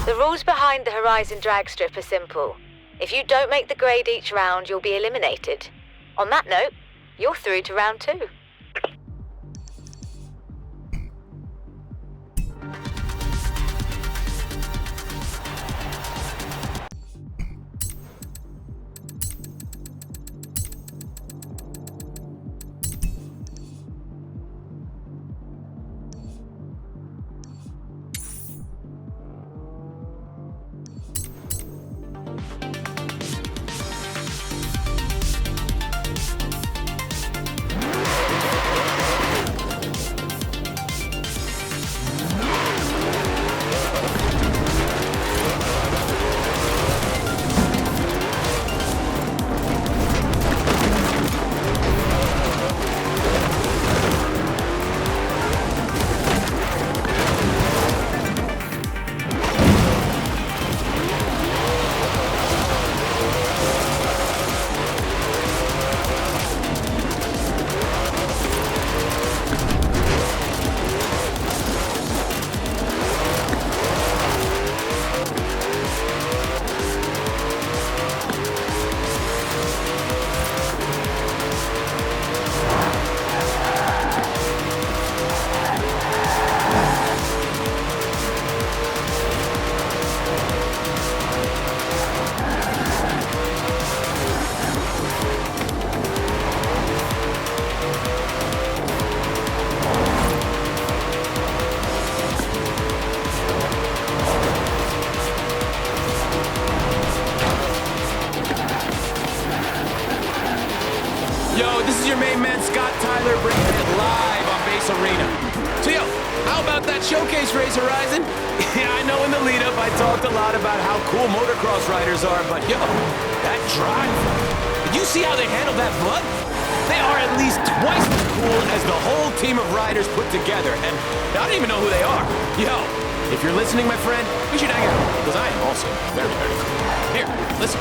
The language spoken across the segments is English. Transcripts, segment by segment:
The rules behind the Horizon drag strip are simple. If you don't make the grade each round, you'll be eliminated. On that note, you're through to round 2. Showcase race, Horizon. Yeah, I know in the lead-up I talked a lot about how cool motocross riders are, but yo, that drive. Did you see how they handled that flood? They are at least twice as cool as the whole team of riders put together, and I don't even know who they are. Yo, if you're listening, my friend, we should hang out, because I am also very, very cool. Here, listen.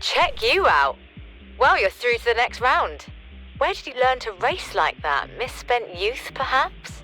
Check you out. Well, you're through to the next round. Where did you learn to race like that? Misspent youth, perhaps?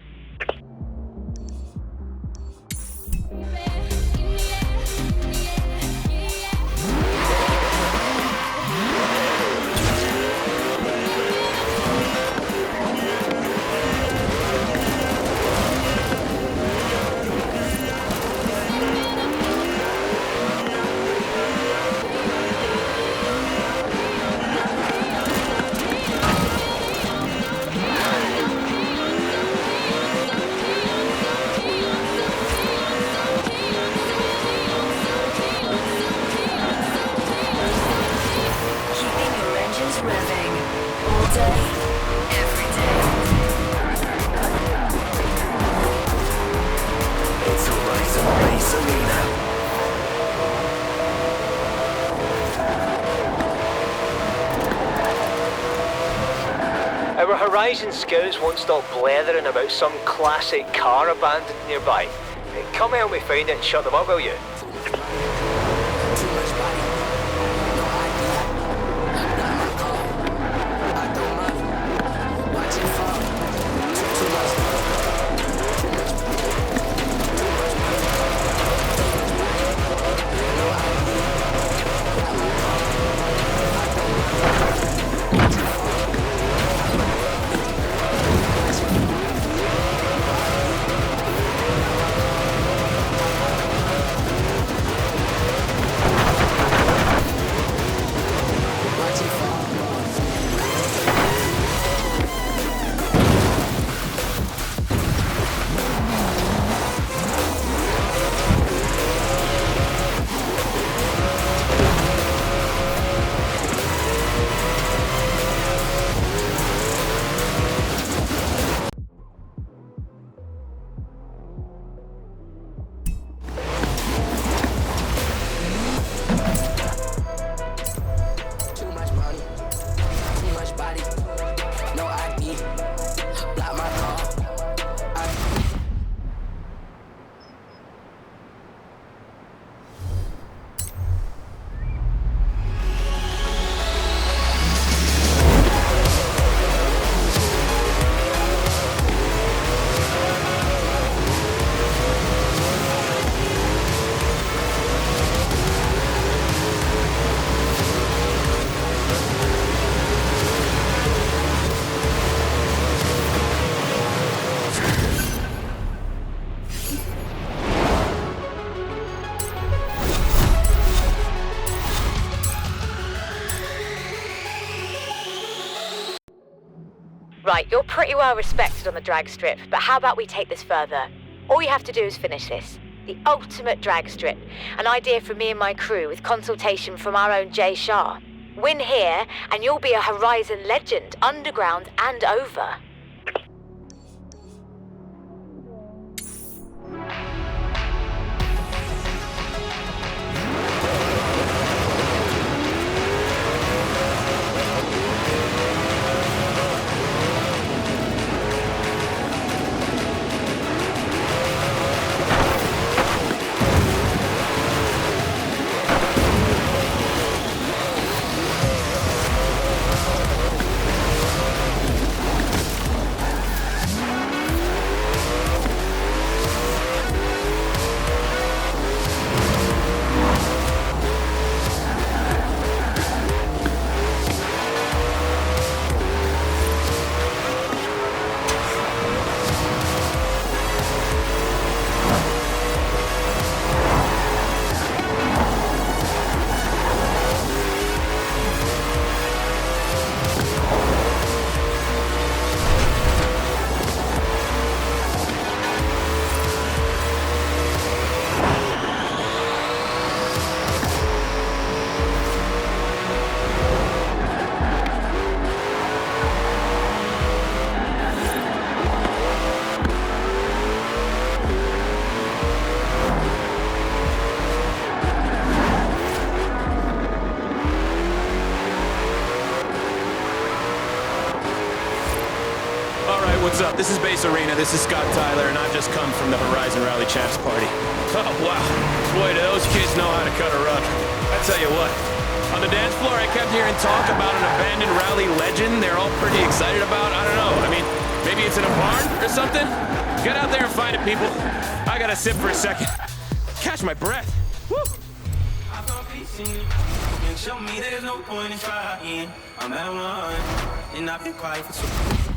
Our Horizon scouts won't stop blethering about some classic car abandoned nearby. Come help me find it and shut them up, will you? Right, you're pretty well respected on the drag strip, but how about we take this further? All you have to do is finish this. The ultimate drag strip. An idea from me and my crew with consultation from our own Jay Shah. Win here, and you'll be a Horizon legend, underground and over. What's up? This is Base Arena. This is Scott Tyler, and I've just come from the Horizon Rally Champs party. Oh, wow. Boy, do those kids know how to cut a rug. I tell you what, On the dance floor, I kept hearing talk about an abandoned rally legend they're all pretty excited about. I don't know. I mean, maybe it's in a barn or something? Get out there and find it, people. I gotta sit for a second. Catch my breath. Woo! And show me there's no point in trying. I'm at one, and I've been quiet for too.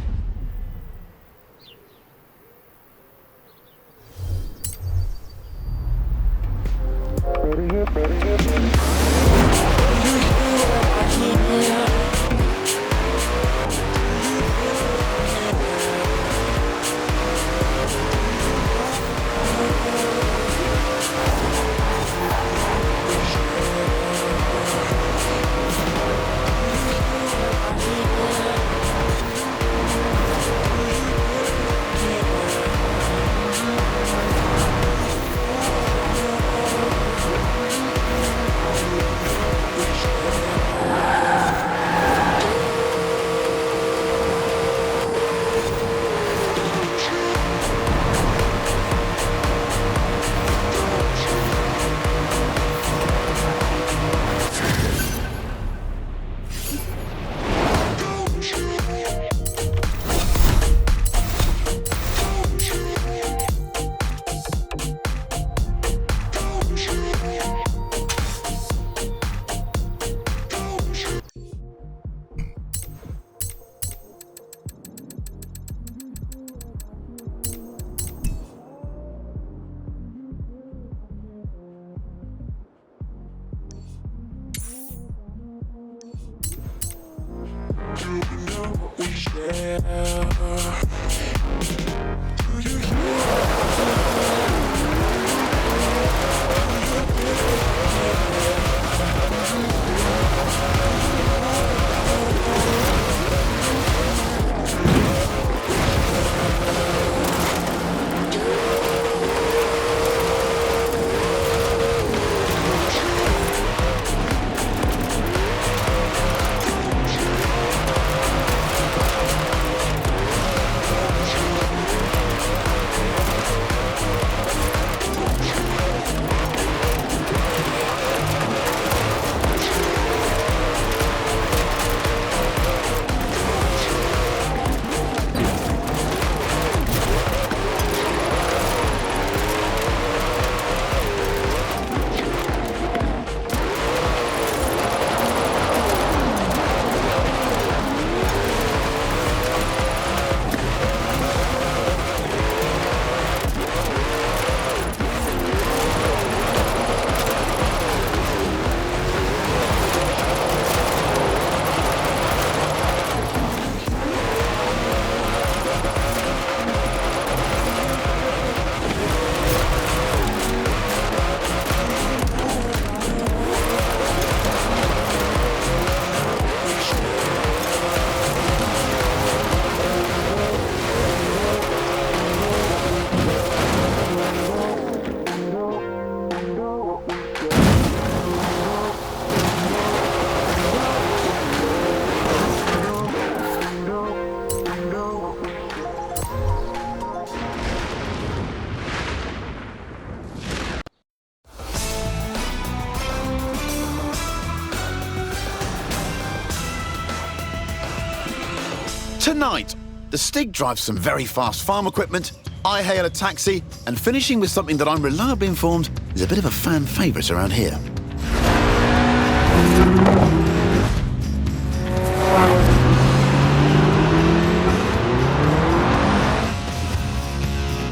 Tonight, the Stig drives some very fast farm equipment, I hail a taxi, and finishing with something that I'm reliably informed is a bit of a fan favourite around here.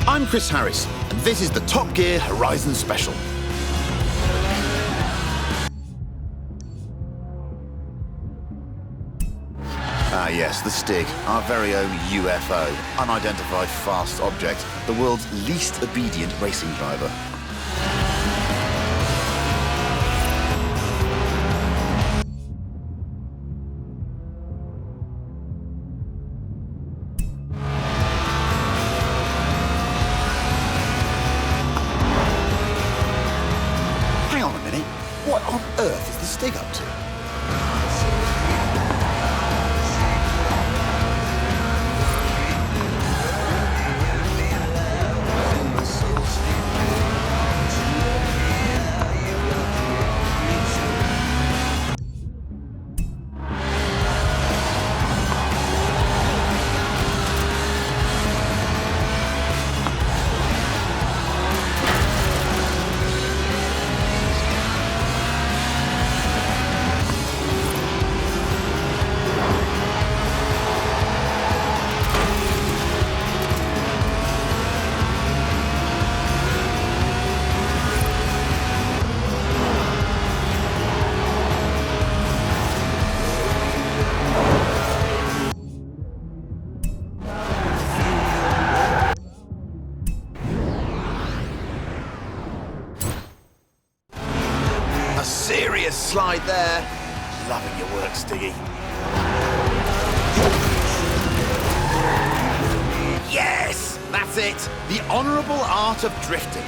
I'm Chris Harris, and this is the Top Gear Horizon Special. Ah yes, the Stig, our very own UFO, unidentified fast object, the world's least obedient racing driver. Hang on a minute, what on earth is the Stig up to? slide there. Loving your work, Stiggy. Yes! That's it! The honourable art of drifting.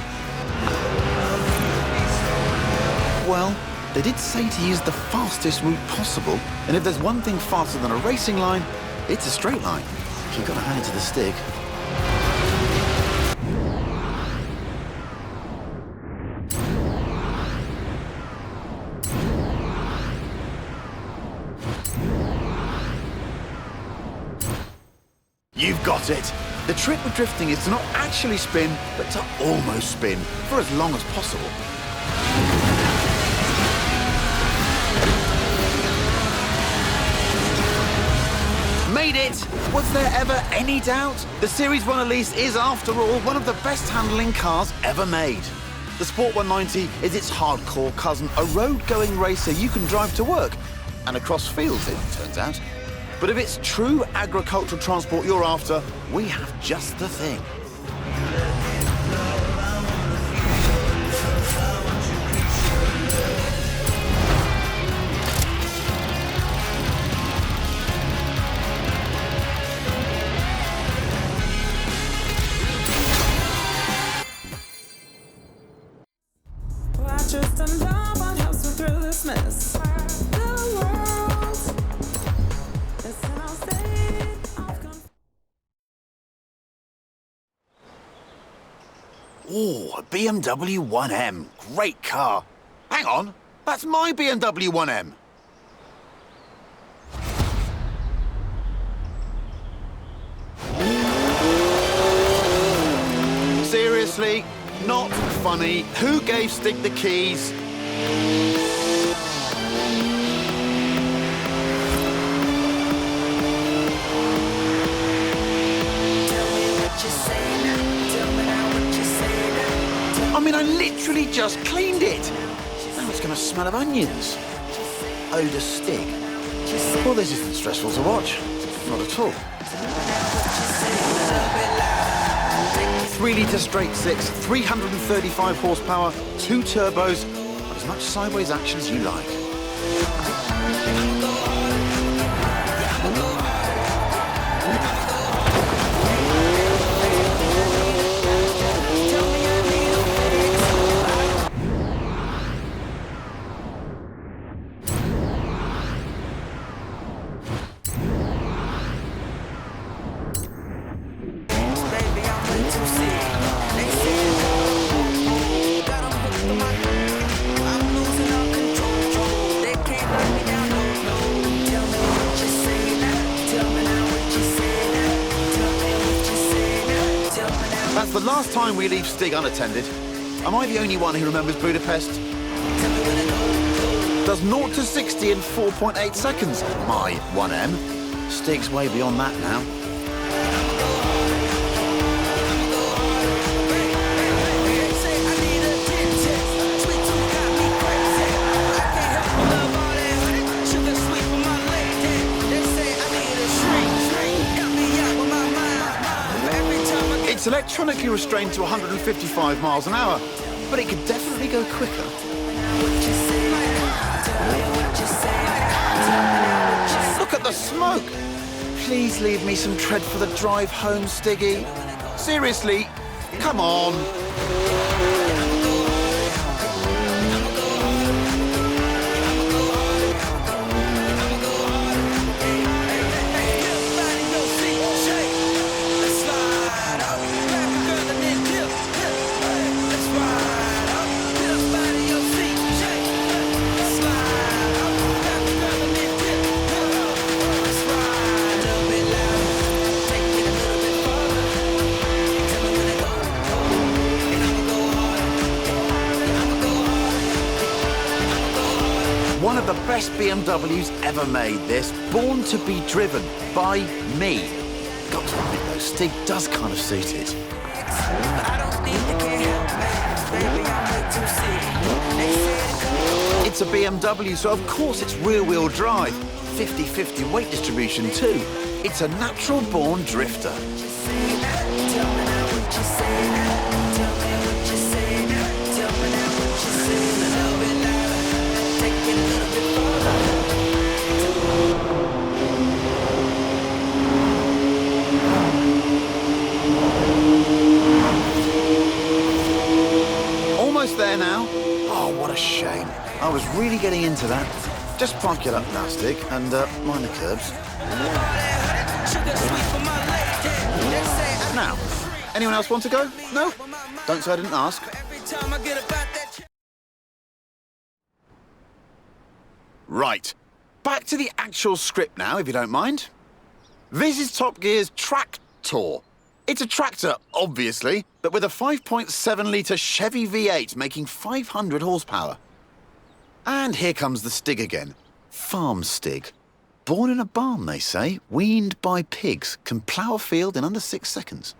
Well, they did say to use the fastest route possible, and if there's one thing faster than a racing line, it's a straight line. You've got to hand it to the Stig. You've got it. The trick with drifting is to not actually spin, but to almost spin for as long as possible. Made it! Was there ever any doubt? The Series 1 Elise is, after all, one of the best handling cars ever made. The Sport 190 is its hardcore cousin, a road-going racer you can drive to work, and across fields, it turns out. But if it's true agricultural transport you're after, we have just the thing. Ooh, a BMW 1M. Great car. Hang on, that's my BMW 1M. Seriously? Not funny. Who gave Stig the keys? I mean, I literally just cleaned it. Now it's going to smell of onions. Odour Stig. Well, this isn't stressful to watch. Not at all. 3-litre straight six, 335 horsepower, 2 turbos, and as much sideways action as you like. That's the last time we leave Stig unattended. Am I the only one who remembers Budapest? Does 0 to 60 in 4.8 seconds. My 1M. Stig's way beyond that now. It's electronically restrained to 155 miles an hour, but it could definitely go quicker. Look at the smoke! Please leave me some tread for the drive home, Stiggy. Seriously, come on. One of the best BMWs ever made, this. Born to be driven by me. Got to admit though, Stig does kind of suit it. It's a BMW, so of course it's rear-wheel drive. 50-50 weight distribution too. It's a natural-born drifter. Take it into that. Just park it up now, Stig, and mind the curbs. Now, anyone else want to go? No? Don't say I didn't ask. Right, back to the actual script now, if you don't mind. This is Top Gear's Tractor. It's a tractor, obviously, but with a 5.7-litre Chevy V8 making 500 horsepower. And here comes the Stig again. Farm Stig. Born in a barn, they say, weaned by pigs, can plough a field in under 6 seconds.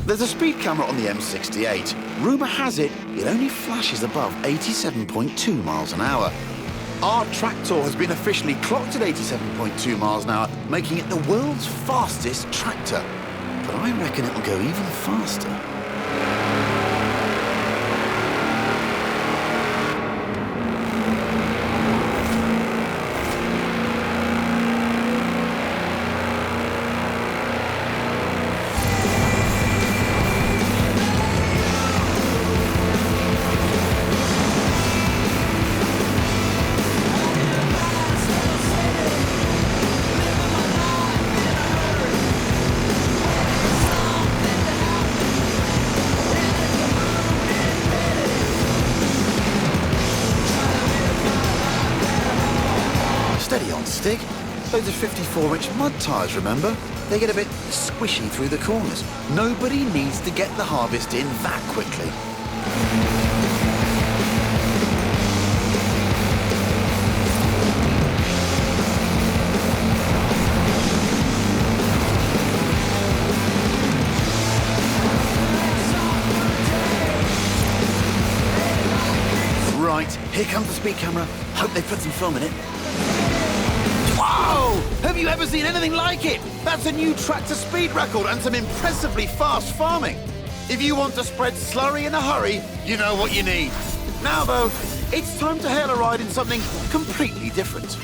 There's a speed camera on the M68. Rumour has it, it only flashes above 87.2 miles an hour. Our tractor has been officially clocked at 87.2 miles an hour, making it the world's fastest tractor. But I reckon it'll go even faster. Steady on, Stig. Those are 54-inch mud tyres, remember? They get a bit squishy through the corners. Nobody needs to get the harvest in that quickly. Right, here comes the speed camera. Hope they put some film in it. Whoa! Have you ever seen anything like it? That's a new tractor speed record and some impressively fast farming. If you want to spread slurry in a hurry, you know what you need. Now, though, it's time to hail a ride in something completely different.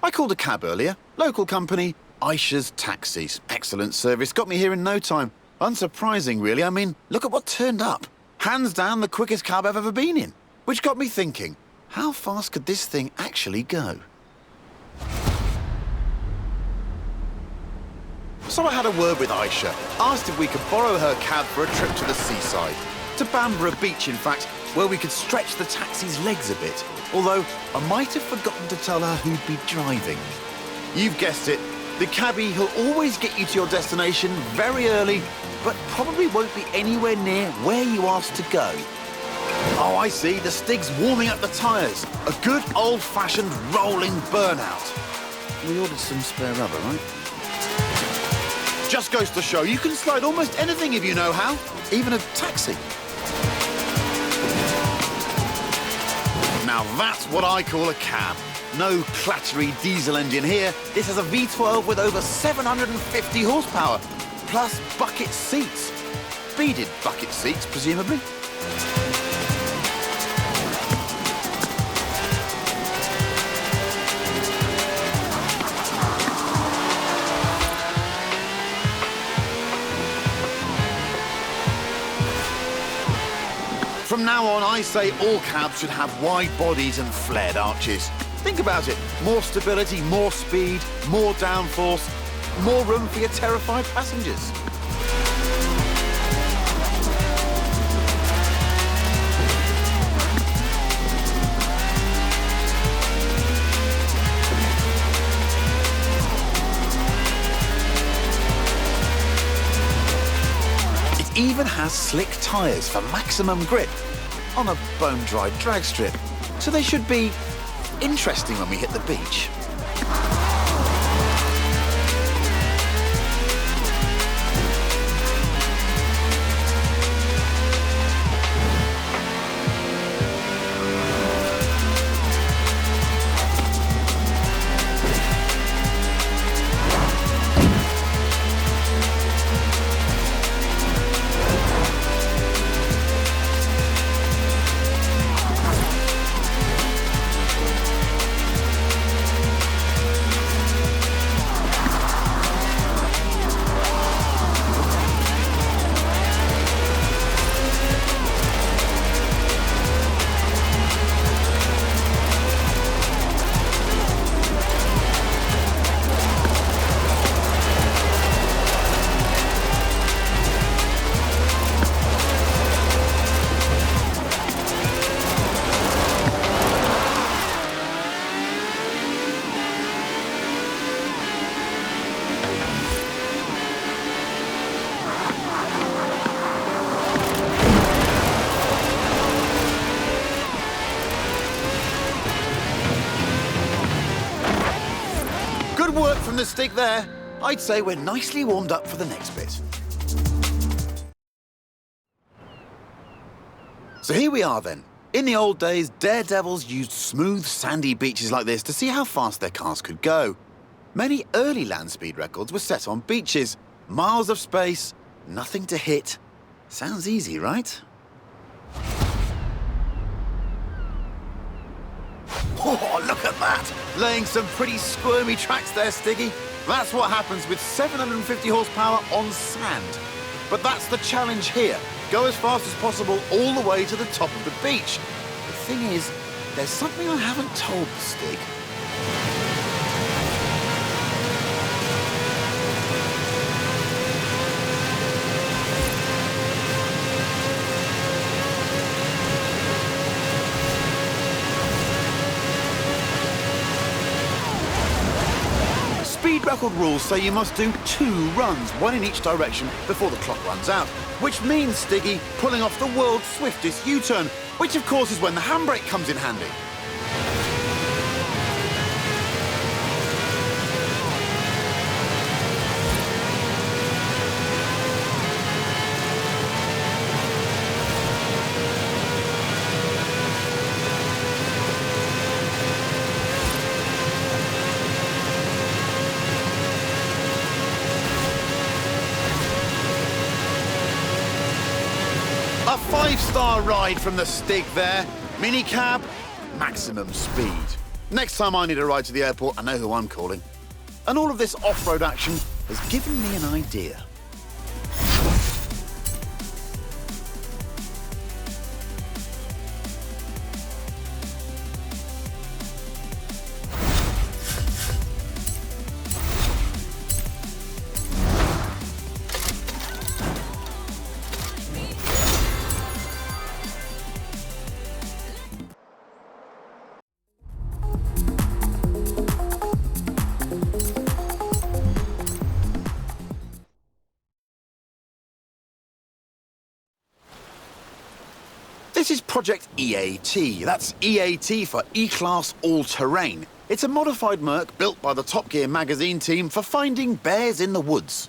I called a cab earlier. Local company, Aisha's Taxis. Excellent service. Got me here in no time. Unsurprising, really. I mean, look at what turned up. Hands down the quickest cab I've ever been in. Which got me thinking, how fast could this thing actually go? So I had a word with Aisha. Asked if we could borrow her cab for a trip to the seaside. To Bamborough Beach, in fact, where we could stretch the taxi's legs a bit. Although, I might have forgotten to tell her who'd be driving. You've guessed it. The cabbie who'll always get you to your destination very early, but probably won't be anywhere near where you asked to go. Oh, I see. The Stig's warming up the tyres. A good old-fashioned rolling burnout. We ordered some spare rubber, right? Just goes to show you can slide almost anything if you know how. Even a taxi. Now that's what I call a cab. No clattery diesel engine here. This has a V12 with over 750 horsepower, plus bucket seats. Beaded bucket seats, presumably. From now on, I say all cabs should have wide bodies and flared arches. Think about it. More stability, more speed, more downforce, more room for your terrified passengers. It even has slick tyres for maximum grip on a bone-dry drag strip. So they should be interesting when we hit the beach. work from the Stig there. I'd say we're nicely warmed up for the next bit. So here we are then. In the old days, daredevils used smooth, sandy beaches like this to see how fast their cars could go. Many early land speed records were set on beaches. Miles of space, nothing to hit. Sounds easy, right? Oh, look at that! Laying some pretty squirmy tracks there, Stiggy. That's what happens with 750 horsepower on sand. But that's the challenge here. Go as fast as possible all the way to the top of the beach. The thing is, there's something I haven't told the Stig. Speed record rules say you must do 2 runs, 1 in each direction, before the clock runs out. Which means, Stiggy, pulling off the world's swiftest U-turn, which of course is when the handbrake comes in handy. A 5-star ride from the Stig there. Minicab, maximum speed. Next time I need a ride to the airport, I know who I'm calling. And all of this off-road action has given me an idea. This is Project EAT. That's EAT for E-Class All-Terrain. It's a modified Merc built by the Top Gear magazine team for finding bears in the woods.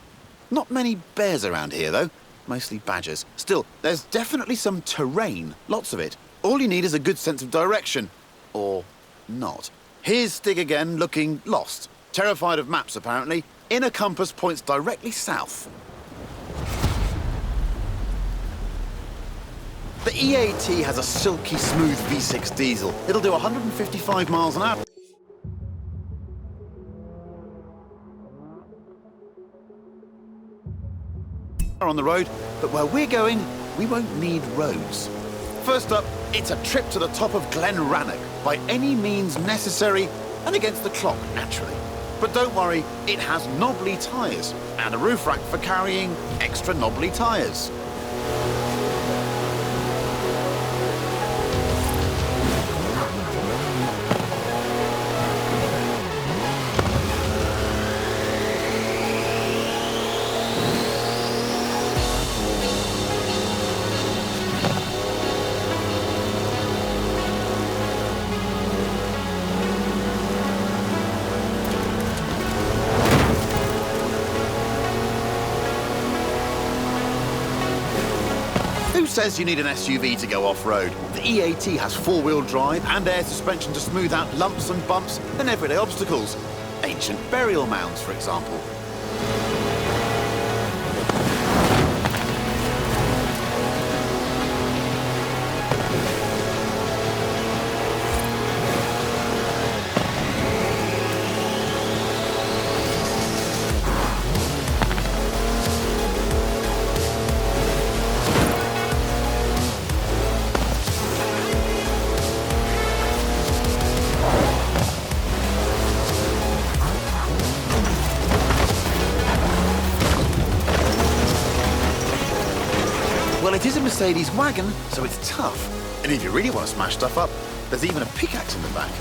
Not many bears around here, though. Mostly badgers. Still, there's definitely some terrain. Lots of it. All you need is a good sense of direction. Or not. Here's Stig again, looking lost. Terrified of maps, apparently. Inner compass points directly south. The EAT has a silky smooth V6 diesel. It'll do 155 miles an hour. On the road, but where we're going, we won't need roads. First up, it's a trip to the top of Glen Rannoch, by any means necessary, and against the clock, naturally. But don't worry, it has knobbly tyres, and a roof rack for carrying extra knobbly tyres. Who says you need an SUV to go off-road? The EAT has 4-wheel drive and air suspension to smooth out lumps and bumps and everyday obstacles. Ancient burial mounds, for example. Well, it is a Mercedes wagon, so it's tough. And if you really want to smash stuff up, there's even a pickaxe in the back.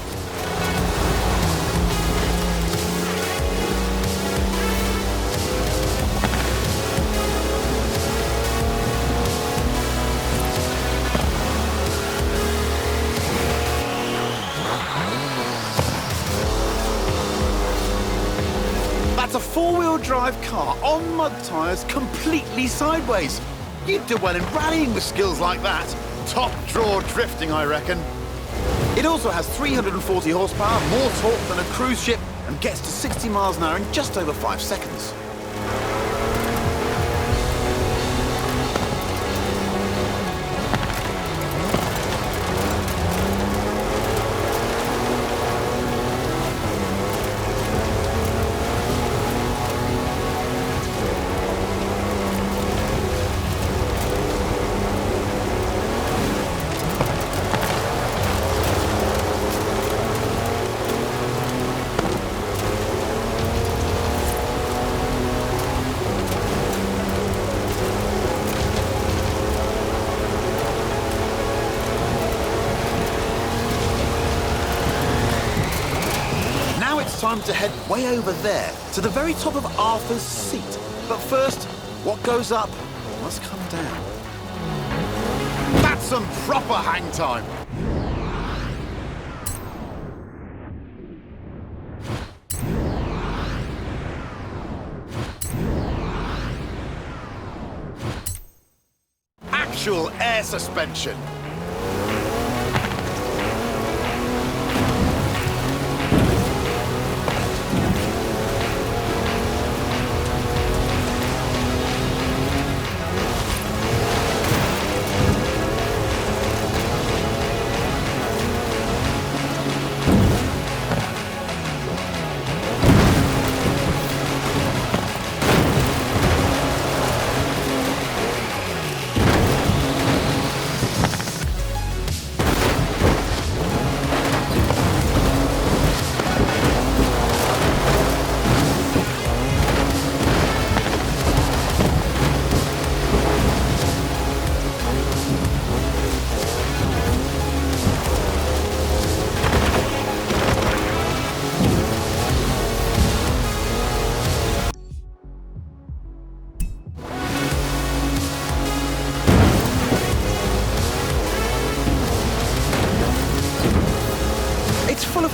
That's a four-wheel drive car on mud tyres completely sideways. You'd do well in rallying with skills like that. Top draw drifting, I reckon. It also has 340 horsepower, more torque than a cruise ship, and gets to 60 miles an hour in just over 5 seconds. Time to head way over there, to the very top of Arthur's Seat. But first, what goes up must come down. That's some proper hang time. Actual air suspension.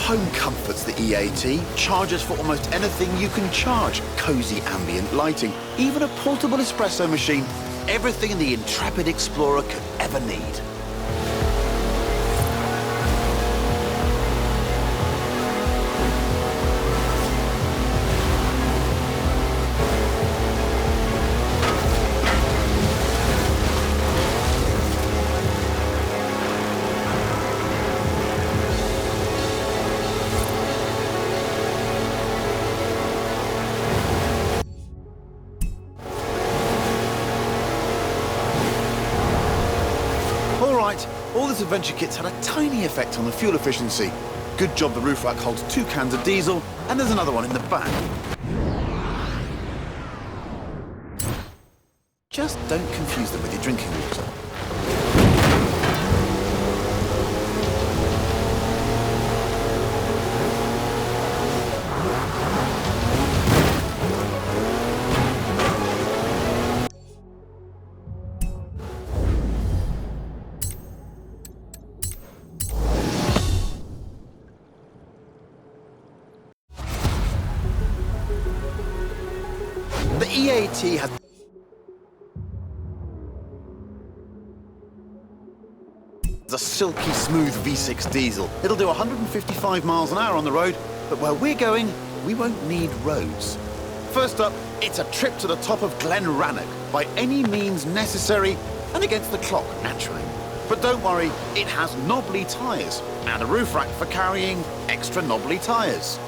Home comforts, the EAT, charges for almost anything you can charge. Cozy ambient lighting, even a portable espresso machine. Everything the intrepid explorer could ever need. All this adventure kit's had a tiny effect on the fuel efficiency. Good job the roof rack holds 2 cans of diesel, and there's another one in the back. Just don't confuse them with your drinking water. The EAT has a silky smooth V6 diesel. It'll do 155 miles an hour on the road, but where we're going, we won't need roads. First up, it's a trip to the top of Glen Rannoch, by any means necessary, and against the clock, naturally. But don't worry, it has knobbly tyres, and a roof rack for carrying extra knobbly tyres.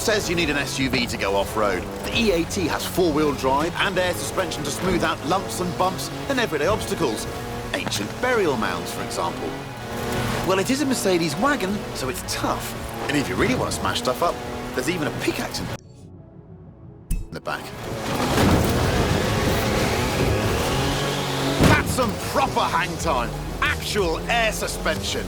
Says you need an SUV to go off-road. The EAT has four-wheel drive and air suspension to smooth out lumps and bumps and everyday obstacles. Ancient burial mounds, for example. Well, it is a Mercedes wagon, so it's tough. And if you really want to smash stuff up, there's even a pickaxe in. the back. That's some proper hang time. Actual air suspension.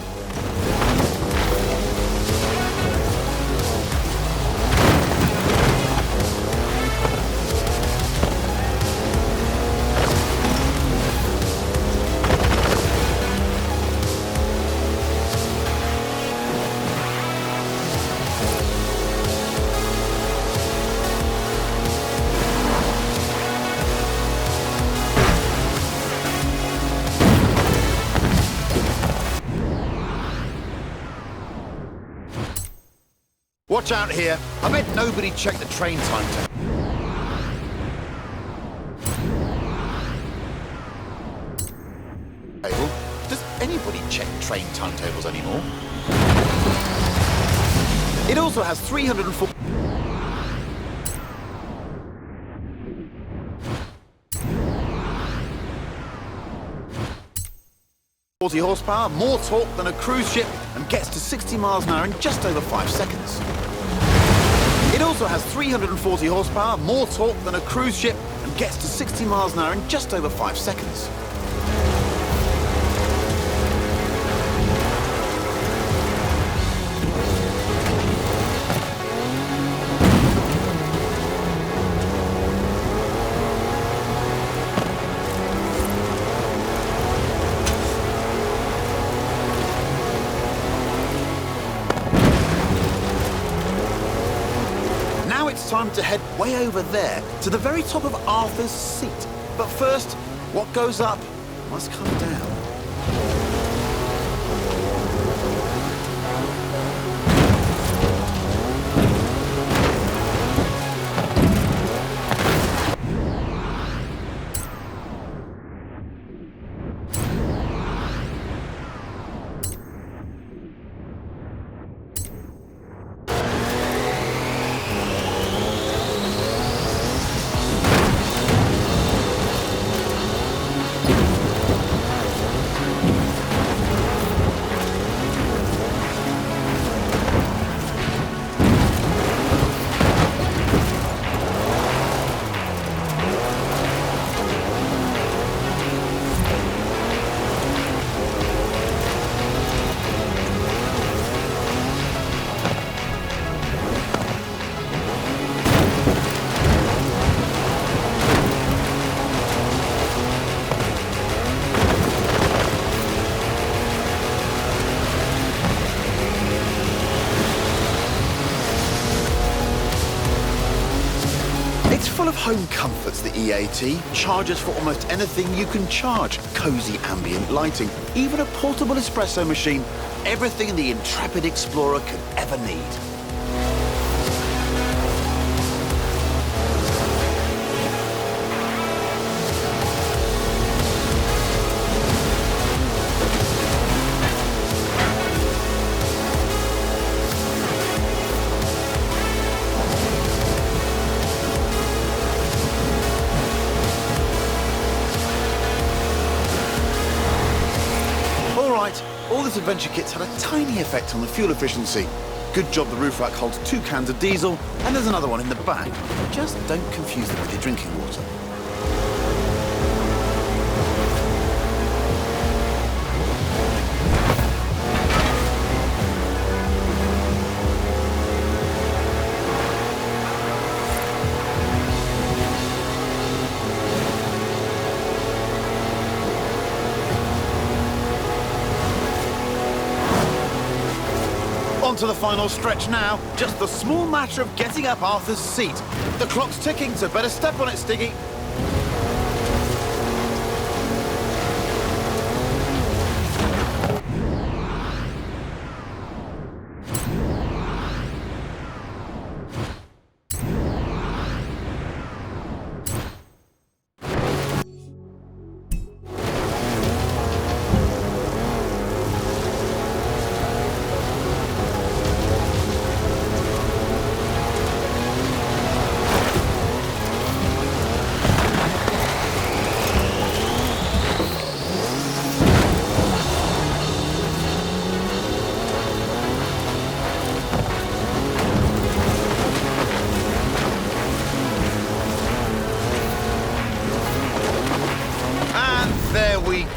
Watch out here. I bet nobody checked the train timetable. Does anybody check train timetables anymore? It also has 304... horsepower, more torque than a cruise ship, and gets to 60 miles an hour in just over 5 seconds. It also has 340 horsepower, more torque than a cruise ship, and gets to 60 miles an hour in just over 5 seconds. It's time to head way over there to the very top of Arthur's Seat. But first, what goes up must come down. It's full of home comforts, the EAT. Charges for almost anything you can charge. Cozy ambient lighting, even a portable espresso machine. Everything the intrepid explorer could ever need. All this adventure kit's had a tiny effect on the fuel efficiency. Good job the roof rack holds 2 cans of diesel, and there's another one in the back. Just don't confuse them with your drinking water. On to the final stretch now. Just the small matter of getting up Arthur's Seat. The clock's ticking, so better step on it, Stiggy.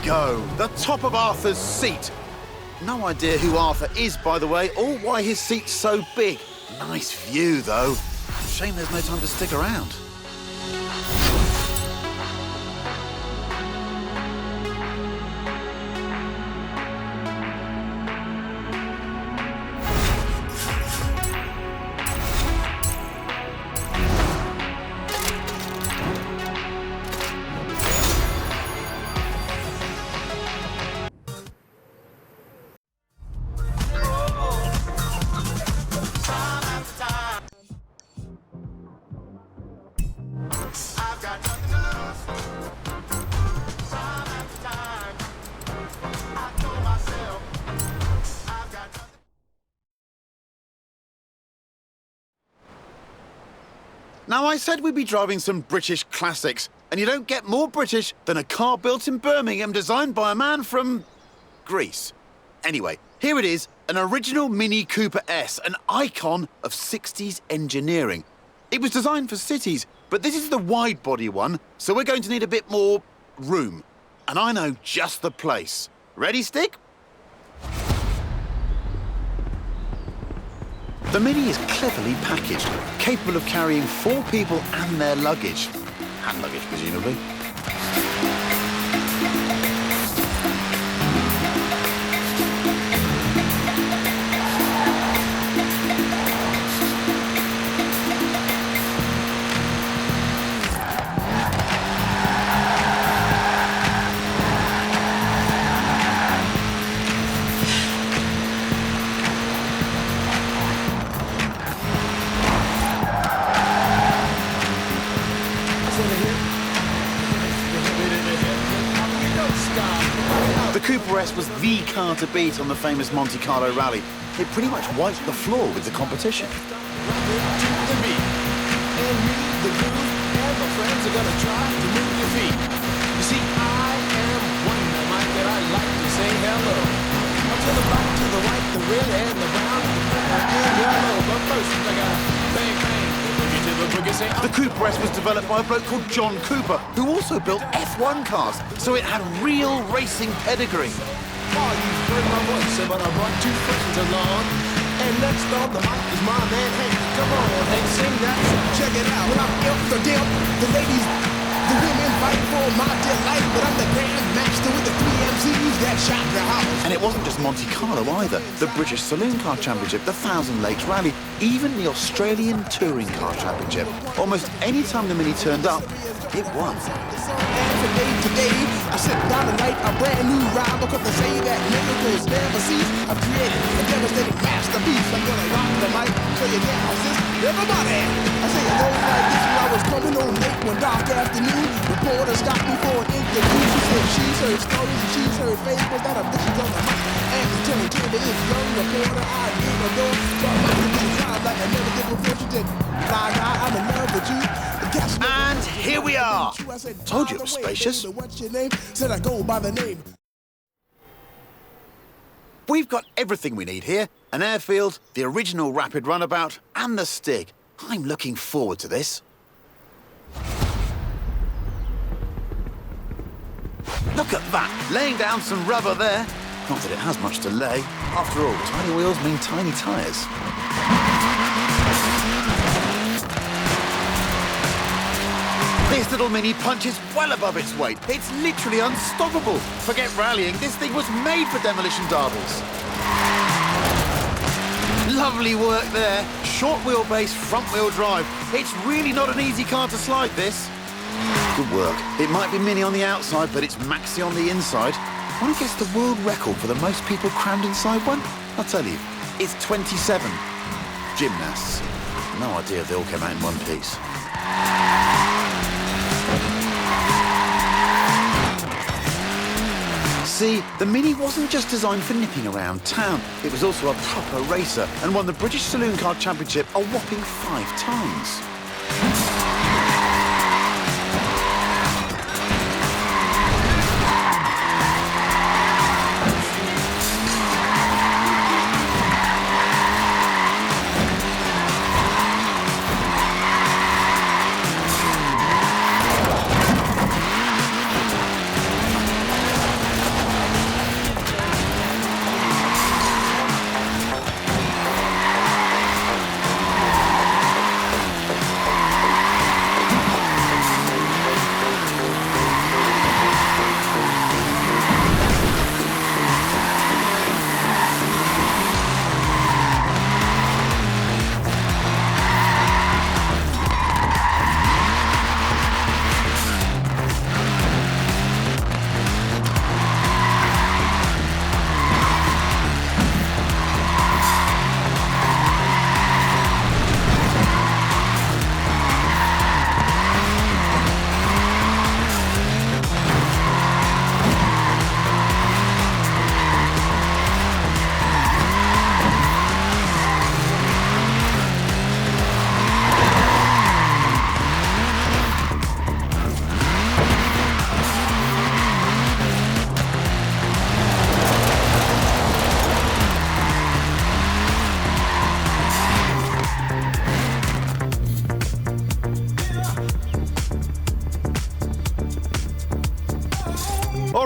go, the top of Arthur's seat. No idea who Arthur is, by the way, or why his seat's so big. Nice view, though. Shame there's no time to stick around. Now, I said we'd be driving some British classics, and you don't get more British than a car built in Birmingham designed by a man from Greece. Anyway, here it is, an original Mini Cooper S, an icon of 60s engineering. It was designed for cities, but this is the wide-body one, so we're going to need a bit more room. And I know just the place. Ready, Stick? The Mini is cleverly packaged, capable of carrying 4 people and their luggage. Hand luggage, presumably. The Cooper S was the car to beat on the famous Monte Carlo rally. It pretty much wiped the floor with the competition. The Cooper S was developed by a bloke called John Cooper, who also built F1 cars, so it had real racing pedigree. Oh, you've heard my voice, but I brought 2 friends along. And next on the mic is my man Hank. Come on, Hank, sing that song. Check it out. When I'm the dimp, the ladies, the women fight for my delight. But I'm the grand master with the 3 MCs that shot the house. And it wasn't just Monte Carlo either. The British Saloon Car Championship, the Thousand Lakes Rally, even the Australian Touring Car Championship. Almost any time the Mini turned up, it won. And from day to day, I sit down and write a brand new rhyme because they say that miracles never cease. I've created a devastating masterpiece. I'm gonna rock the mic so you can't resist. Everybody, I say it goes like this. When I was coming home late one dark afternoon, reporter stopped me for an interview. She said she's heard stories and she's heard fables that are vicious on the mic. And to tell me to this young reporter, I gave a door. So I'm not gonna be proud like I never did before. She said, "Fly guy, I'm in love with you." And here we are. Told you it was spacious. What's your name? Said I go by the name. We've got everything we need here. An airfield, the original rapid runabout, and the Stig. I'm looking forward to this. Look at that, laying down some rubber there. Not that it has much to lay. After all, tiny wheels mean tiny tyres. This little Mini punches well above its weight. It's literally unstoppable. Forget rallying, this thing was made for demolition derbies. Lovely work there. Short wheelbase, front wheel drive. It's really not an easy car to slide, this. Good work. It might be Mini on the outside, but it's Maxi on the inside. When it gets the world record for the most people crammed inside one, I'll tell you, it's 27. Gymnasts. No idea if they all came out in one piece. See, the Mini wasn't just designed for nipping around town. It was also a proper racer and won the British Saloon Car Championship a whopping 5 times.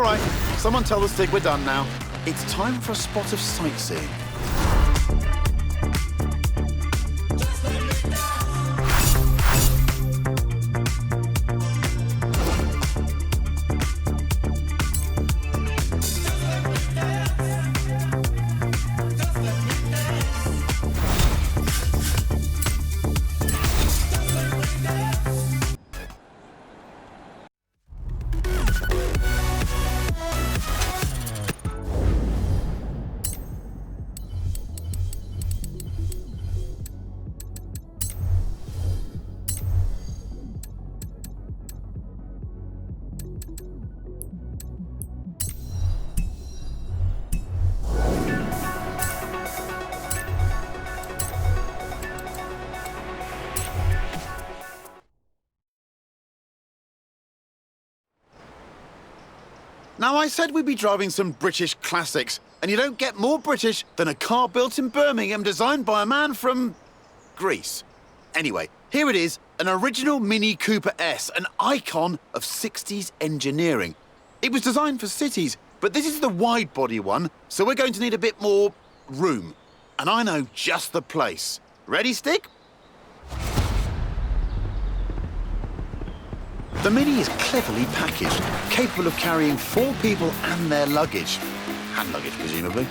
All right, someone tell the Stig we're done now. It's time for a spot of sightseeing. Now, I said we'd be driving some British classics, and you don't get more British than a car built in Birmingham designed by a man from Greece. Anyway, here it is, an original Mini Cooper S, an icon of 60s engineering. It was designed for cities, but this is the wide-body one, so we're going to need a bit more room. And I know just the place. Ready, Stig? The Mini is cleverly packaged, capable of carrying 4 people and their luggage. Hand luggage, presumably.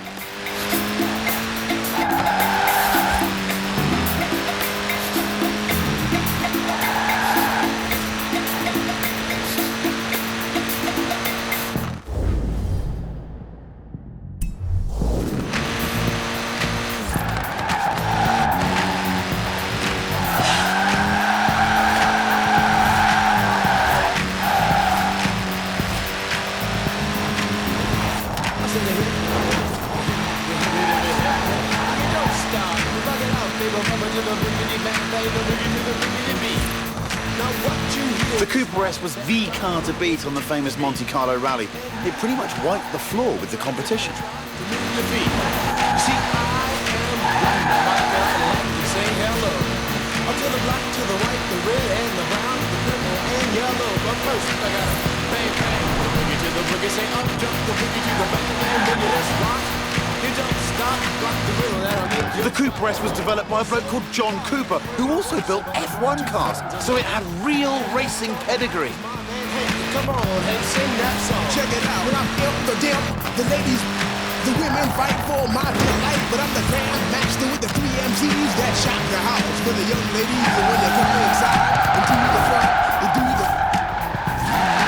The Cooper S was the car to beat on the famous Monte Carlo rally. It pretty much wiped the floor with the competition. The Cooper S was developed by a bloke called John Cooper, who also built F1 cars, so it had real racing pedigree. Come on and sing that song. Check it out. When I'm the ladies, the women fight for my delight, but I'm the grand master with the 3 MCs that shock the house for the young ladies. And when they come inside and do the front, they do the.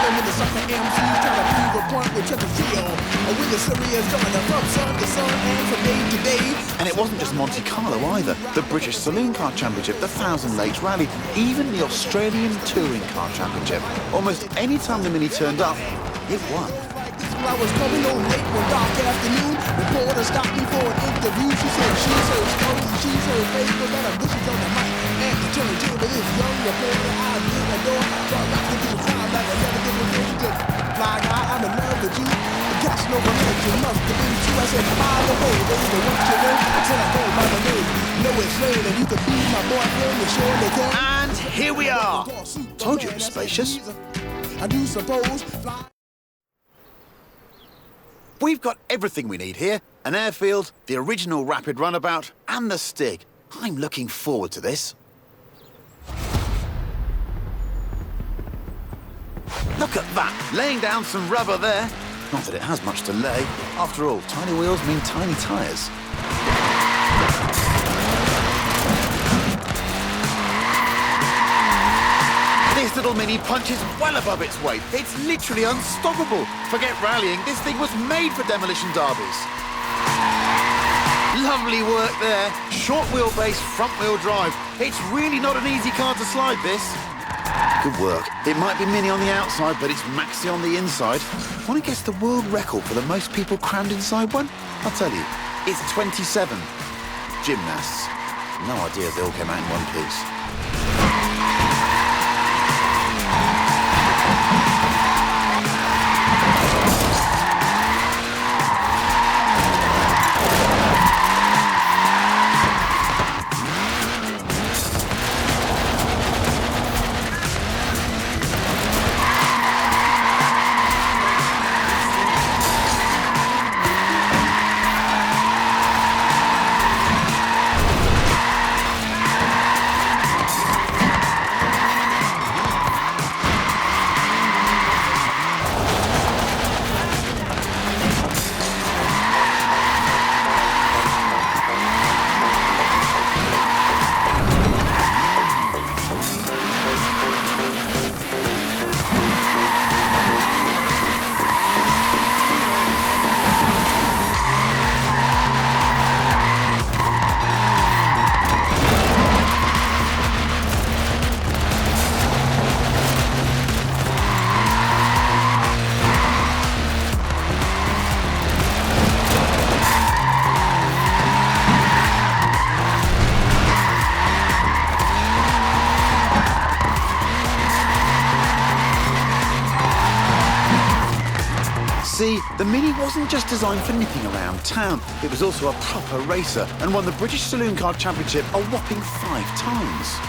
And when the sucker MCs try to prove a point with triple trio, or when the serious going from sun to sun and from day to day. And it wasn't just Monte Carlo either. The British Saloon Car Championship, the Thousand Lakes Rally, even the Australian Touring Car Championship. Almost any time the Mini turned up, it won. I was coming home late one dark afternoon. Reporter stopped me for an interview. She said she's her story, she's her favorite, got her bushes on the mic. And the turntable this young reporter I did adore. So I got to do the crowd like I never did before. She said, fly guy, I'm in love with you. Gosh, no connection must have been true. I said, by the way, baby, what you know? I said, I go by the name. No, it's late, and you could be my boyfriend. You surely can. And here we are. Told you it was spacious. I do suppose. We've got everything we need here. An airfield, the original rapid runabout, and the Stig. I'm looking forward to this. Look at that, laying down some rubber there. Not that it has much to lay. After all, tiny wheels mean tiny tyres. This little Mini punches well above its weight. It's literally unstoppable. Forget rallying, this thing was made for demolition derbies. Lovely work there. Short wheelbase, front wheel drive. It's really not an easy car to slide, this. Good work. It might be Mini on the outside, but it's Maxi on the inside. Want to guess the world record for the most people crammed inside one? I'll tell you, it's 27. Gymnasts. No idea they all came out in one piece. see, the Mini wasn't just designed for nipping around town. It was also a proper racer and won the British Saloon Car Championship a whopping 5 times.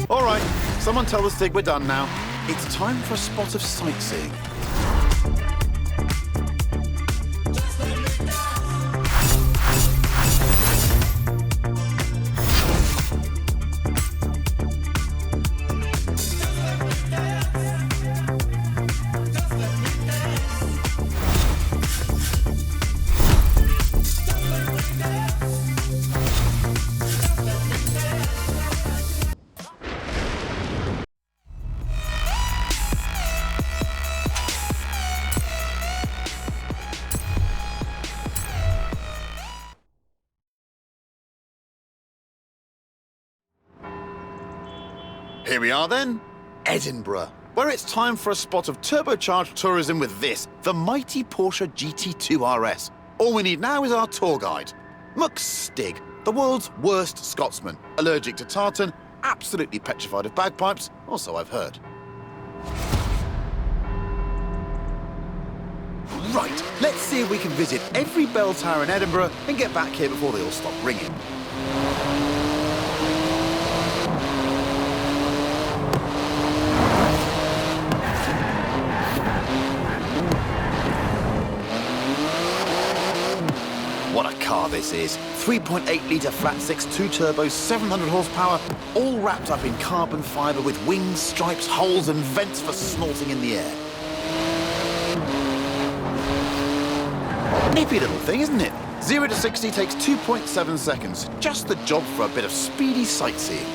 All right, someone tell the Stig we're done now. It's time for a spot of sightseeing. Here we are then, Edinburgh, where it's time for a spot of turbocharged tourism with this, the mighty Porsche GT2 RS. All we need now is our tour guide, Muck Stig, the world's worst Scotsman, allergic to tartan, absolutely petrified of bagpipes, or so I've heard. Right, let's see if we can visit every bell tower in Edinburgh and get back here before they all stop ringing. What a car this is. 3.8-litre flat-six, 2-turbo, 700 horsepower, all wrapped up in carbon fibre with wings, stripes, holes and vents for snorting in the air. Nippy little thing, isn't it? 0 to 60 takes 2.7 seconds. Just the job for a bit of speedy sightseeing.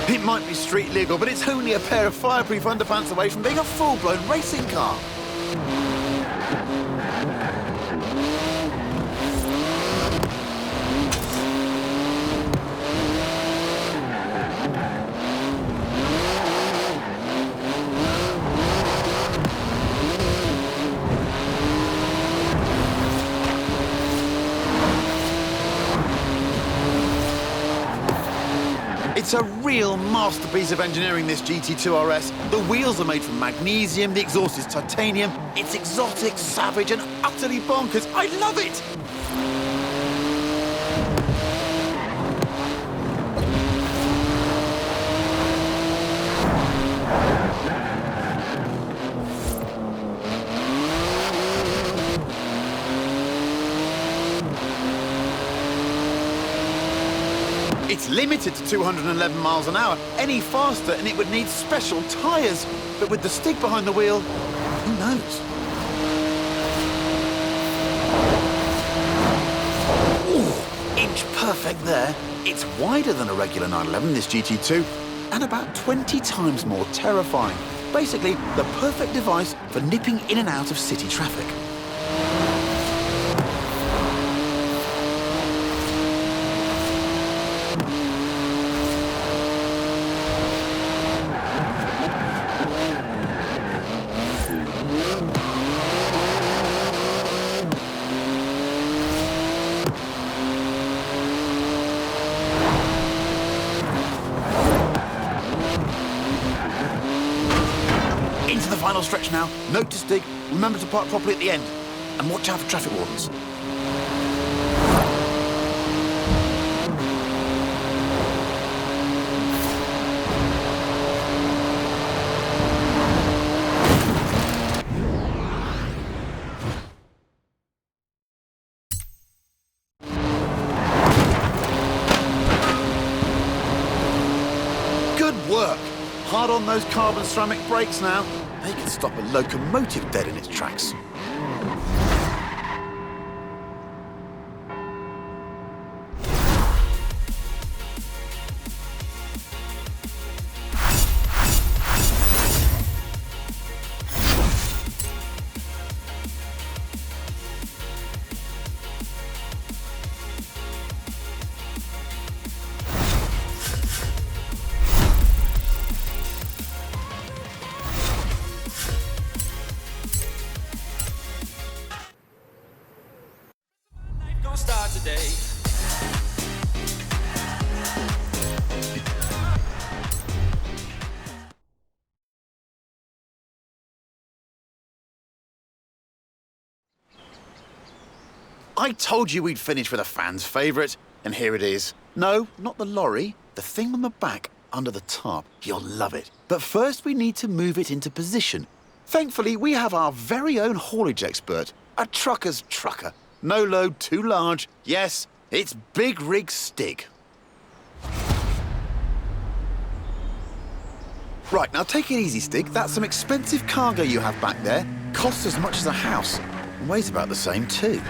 It might be street legal, but it's only a pair of fireproof underpants away from being a full-blown racing car. It's a real masterpiece of engineering, this GT2 RS. The wheels are made from magnesium, the exhaust is titanium. It's exotic, savage, and utterly bonkers. I love it! It's limited to 211 miles an hour. Any faster and it would need special tyres. But with the Stig behind the wheel, who knows? Ooh, inch perfect there. It's wider than a regular 911, this GT2, and about 20 times more terrifying. Basically, the perfect device for nipping in and out of city traffic. Into the final stretch now. Note to Stig, remember to park properly at the end. And watch out for traffic wardens. Good work. Hard on those carbon ceramic brakes now. They can stop a locomotive dead in its tracks. today. I told you we'd finish with a fan's favourite, and here it is. No, not the lorry, the thing on the back, under the tarp. You'll love it. But first we need to move it into position. Thankfully, we have our very own haulage expert, a trucker's trucker. No load too large. Yes, it's Big Rig Stig. Right, now take it easy, Stig. That's some expensive cargo you have back there. Costs as much as a house, and weighs about the same too.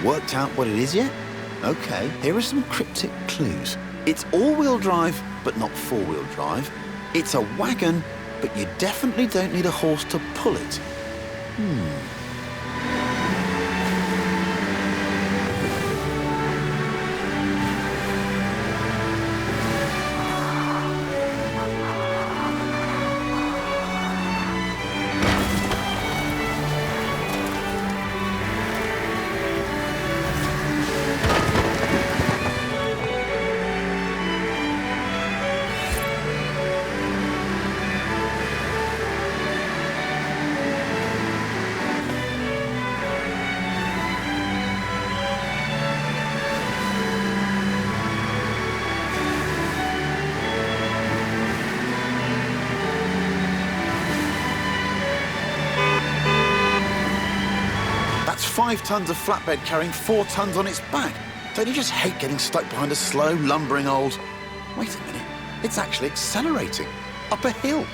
Worked out what it is yet? Okay, here are some cryptic clues. It's all-wheel drive, but not four-wheel drive. It's a wagon, but you definitely don't need a horse to pull it. That's 5 tons of flatbed carrying 4 tons on its back. Don't you just hate getting stuck behind a slow, lumbering old... Wait a minute, it's actually accelerating. Up a hill.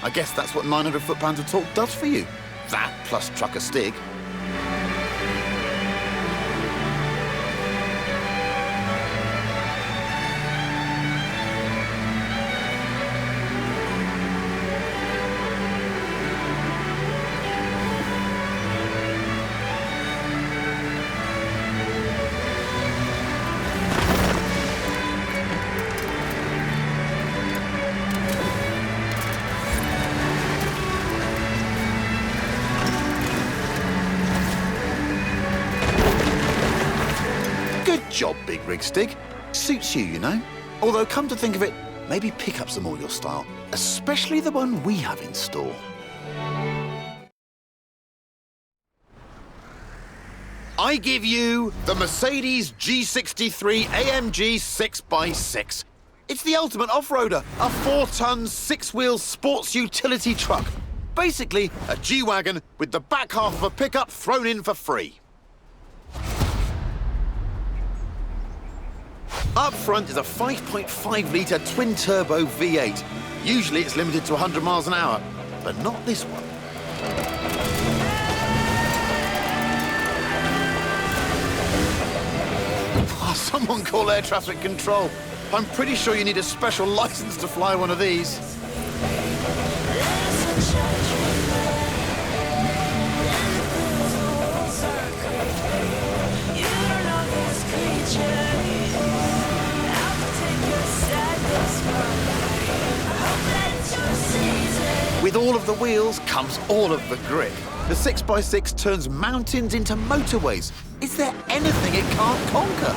I guess that's what 900 foot-pounds of torque does for you. That plus trucker Stig. Good job, Big Rig Stig. Suits you, you know. Although, come to think of it, maybe pickups are more your style, especially the one we have in store. I give you the Mercedes G63 AMG 6x6. It's the ultimate off-roader, a 4-ton, 6-wheel sports utility truck. Basically, a G-Wagon with the back half of a pickup thrown in for free. Up front is a 5.5-litre twin-turbo V8. Usually it's limited to 100 miles an hour, but not this one. Oh, someone call air traffic control. I'm pretty sure you need a special license to fly one of these. With all of the wheels comes all of the grip. The 6x6 turns mountains into motorways. Is there anything it can't conquer?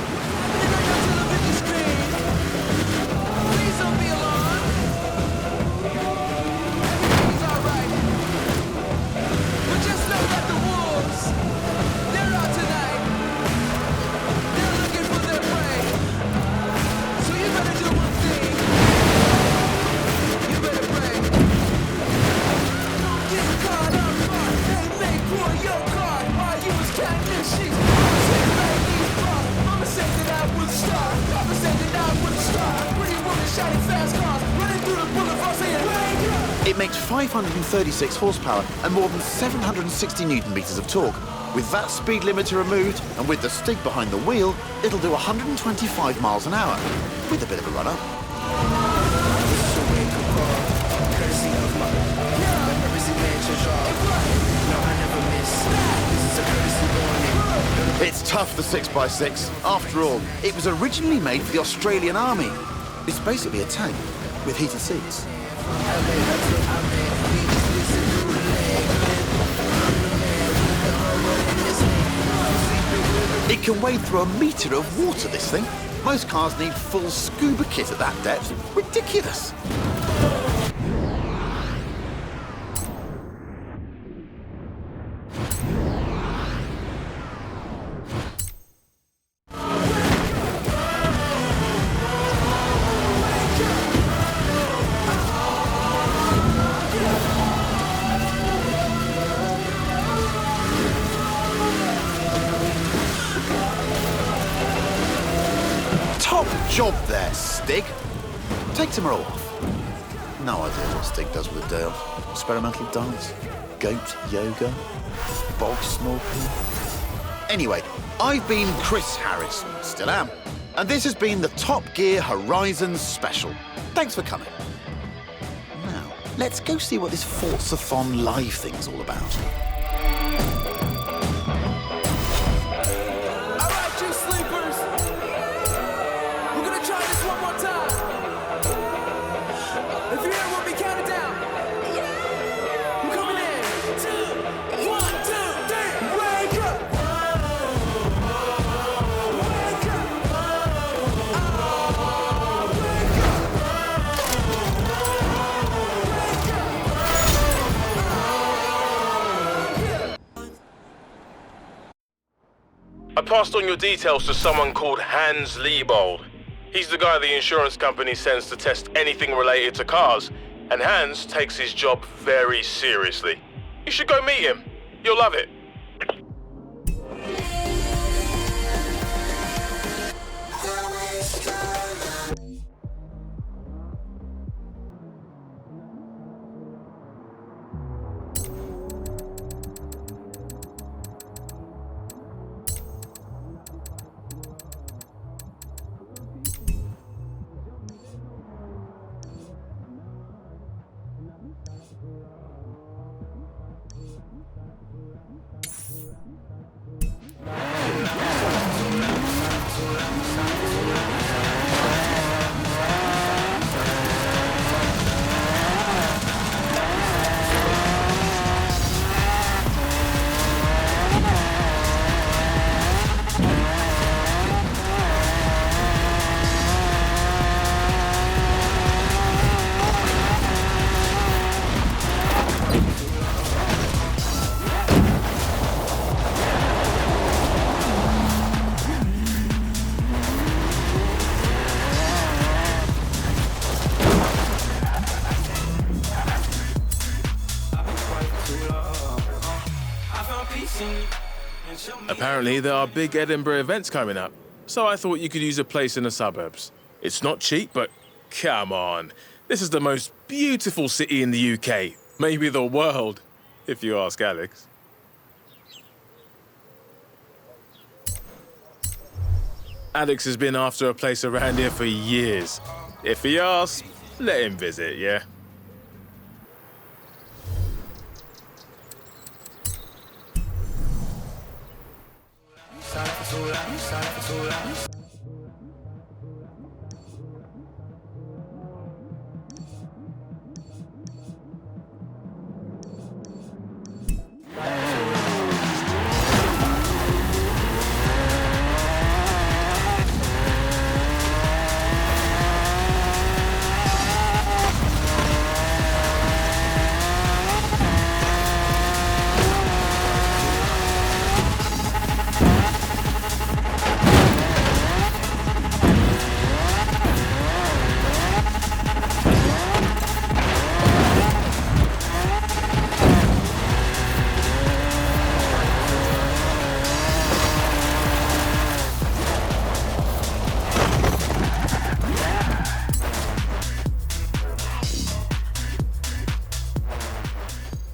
It makes 536 horsepower and more than 760 newton-meters of torque. With that speed limiter removed and with the Stig behind the wheel, it'll do 125 miles an hour, with a bit of a run-up. It's tough, the 6x6. After all, it was originally made for the Australian Army. It's basically a tank with heated seats. It can wade through 1 metre of water, this thing. Most cars need full scuba kit at that depth. Ridiculous. Top job there, Stig. Take tomorrow off. No idea what Stig does with a day off. Experimental dance, goat yoga, bog snorkeling. Anyway, I've been Chris Harris, still am, and this has been the Top Gear Horizon Special. Thanks for coming. Now, let's go see what this Forza-thon live thing's all about. All right, you sleepers. We're gonna try this one more time. If you're here, we'll be counting down. We're coming in. 2, 1, 2, 3. Wake up. Wake up. I passed on your details to someone called Hans Liebold. He's the guy the insurance company sends to test anything related to cars, and Hans takes his job very seriously. You should go meet him. You'll love it. Apparently, there are big Edinburgh events coming up, so I thought you could use a place in the suburbs. It's not cheap, but come on. This is the most beautiful city in the UK, maybe the world, if you ask Alex. Alex has been after a place around here for years. If he asks, let him visit, yeah?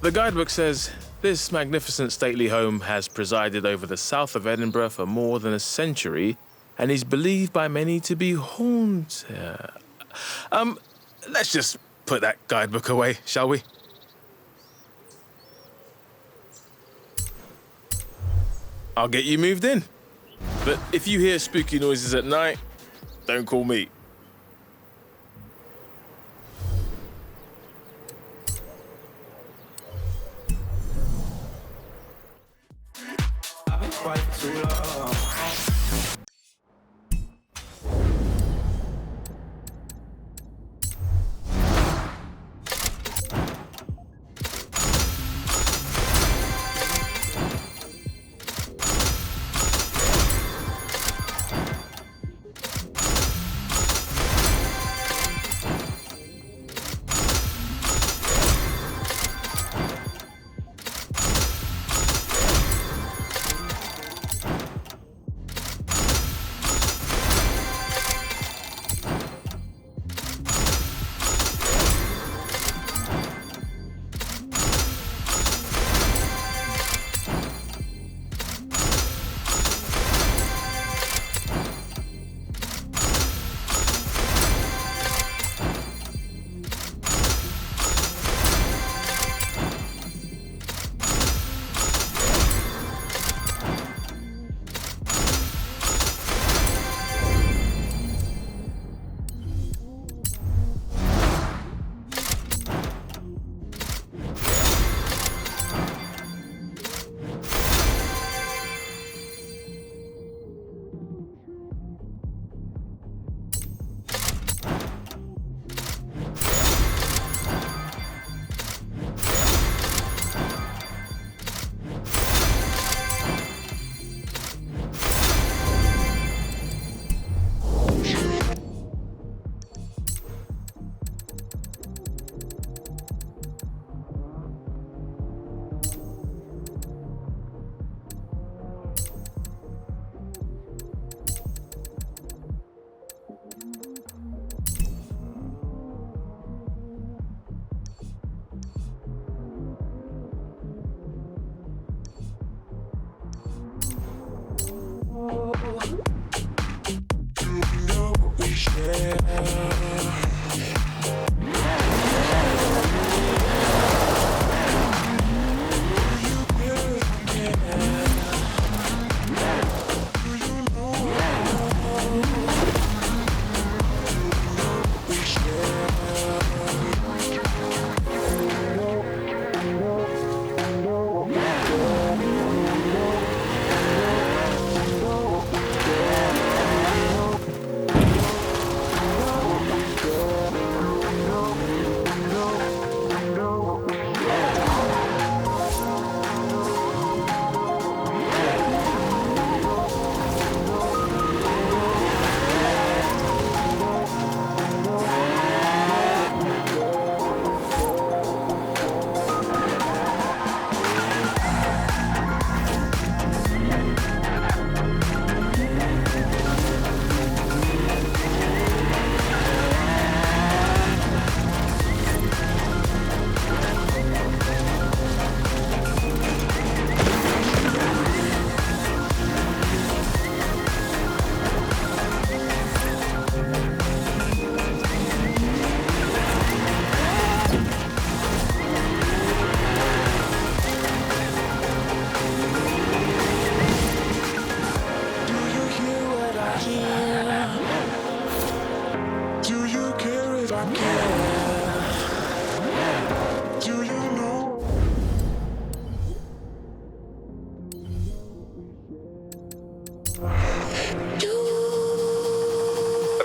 The guidebook says, this magnificent stately home has presided over the south of Edinburgh for more than a century and is believed by many to be haunted. Let's just put that guidebook away, shall we? I'll get you moved in. But if you hear spooky noises at night, don't call me. I've been quiet for too long.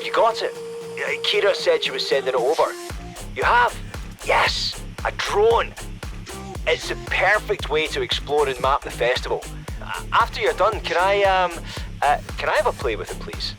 You got it? Kira said she was sending it over. You have? Yes, a drone. It's the perfect way to explore and map the festival. After you're done, can I have a play with it, please?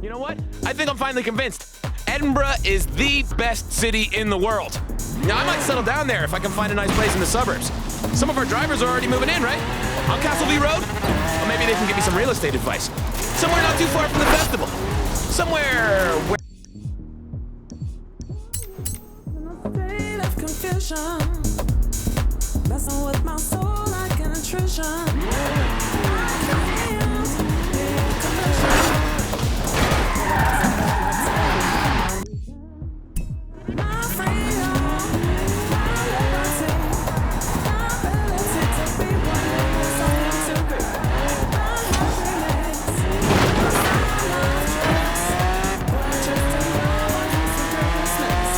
You know what? I think I'm finally convinced. Edinburgh is the best city in the world. Now, I might settle down there if I can find a nice place in the suburbs. Some of our drivers are already moving in, right? On Castleview Road? Or maybe they can give me some real estate advice. Somewhere not too far from the festival. Somewhere where... State of confusion, messing with my soul like an intrusion. I can't be confusion. My freedom, my liberty, my ability to be one is something to be. My happiness, my silence, but just a love of seriousness.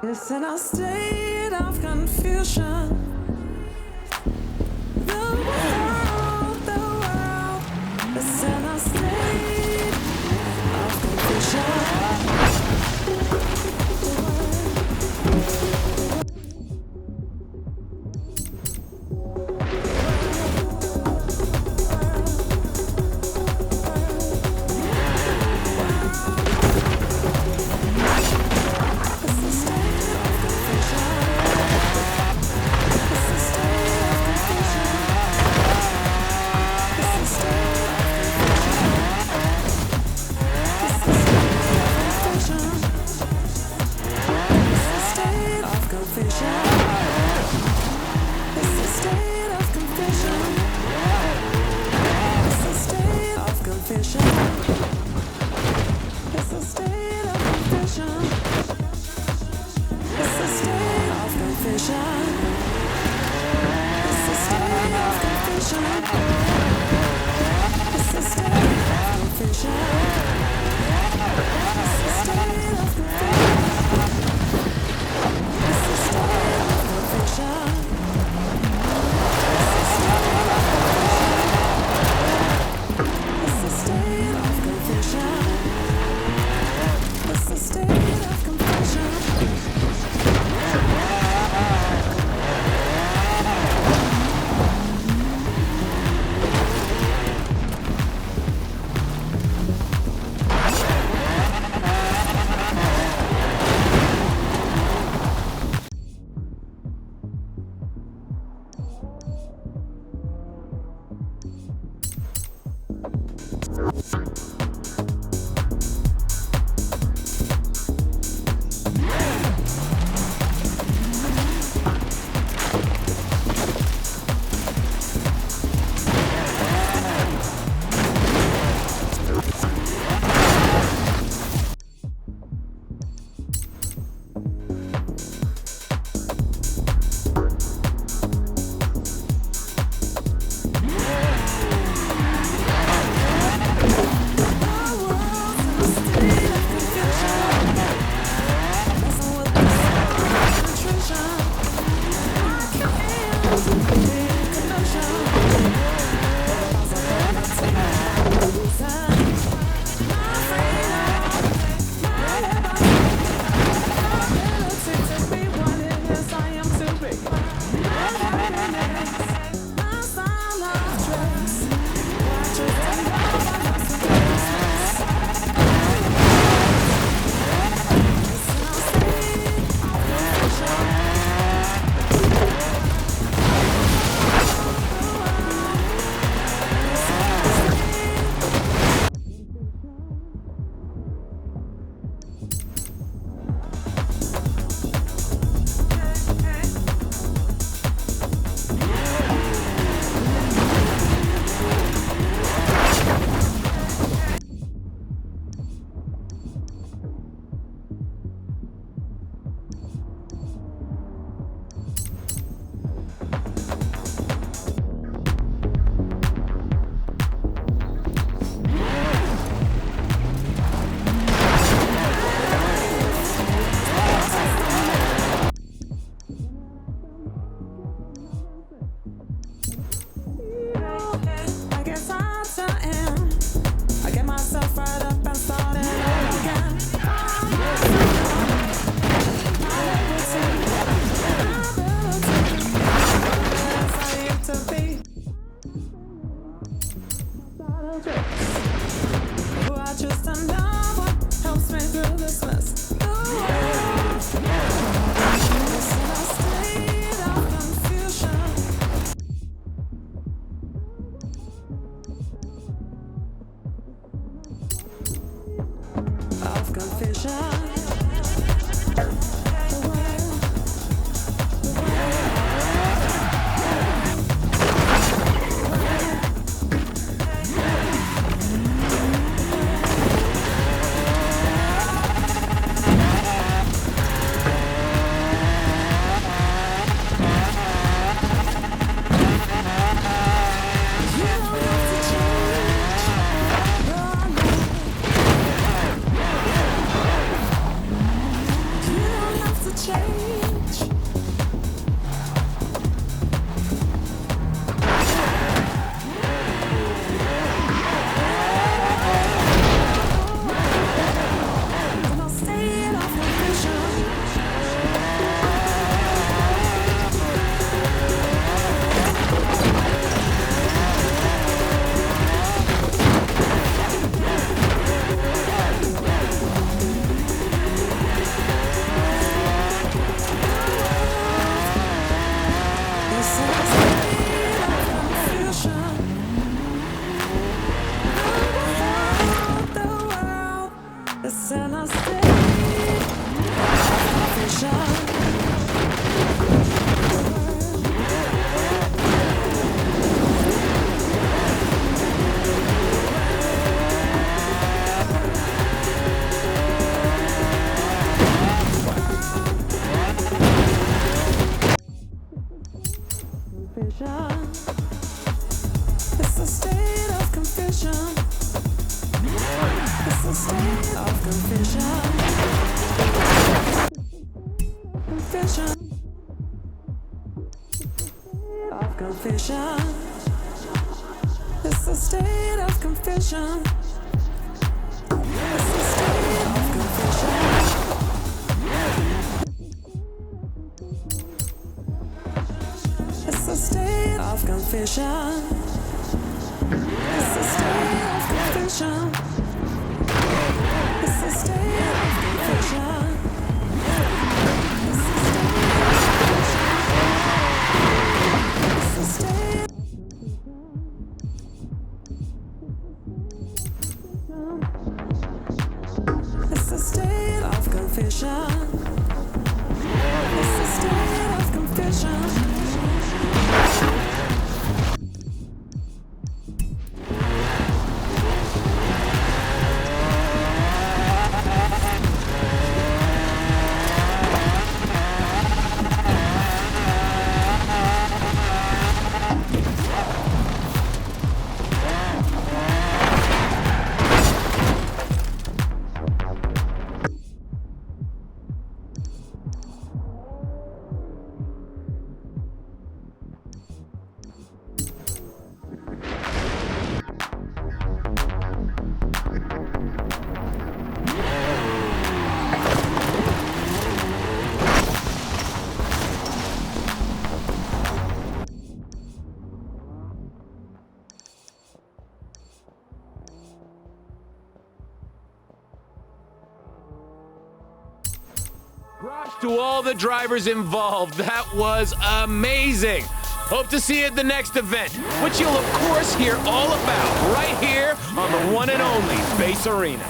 It's in a state of confusion. The world is in a state of confusion. It's a state of confusion. to all the drivers involved. That was amazing. Hope to see you at the next event, which you'll of course hear all about right here on the one and only Base Arena.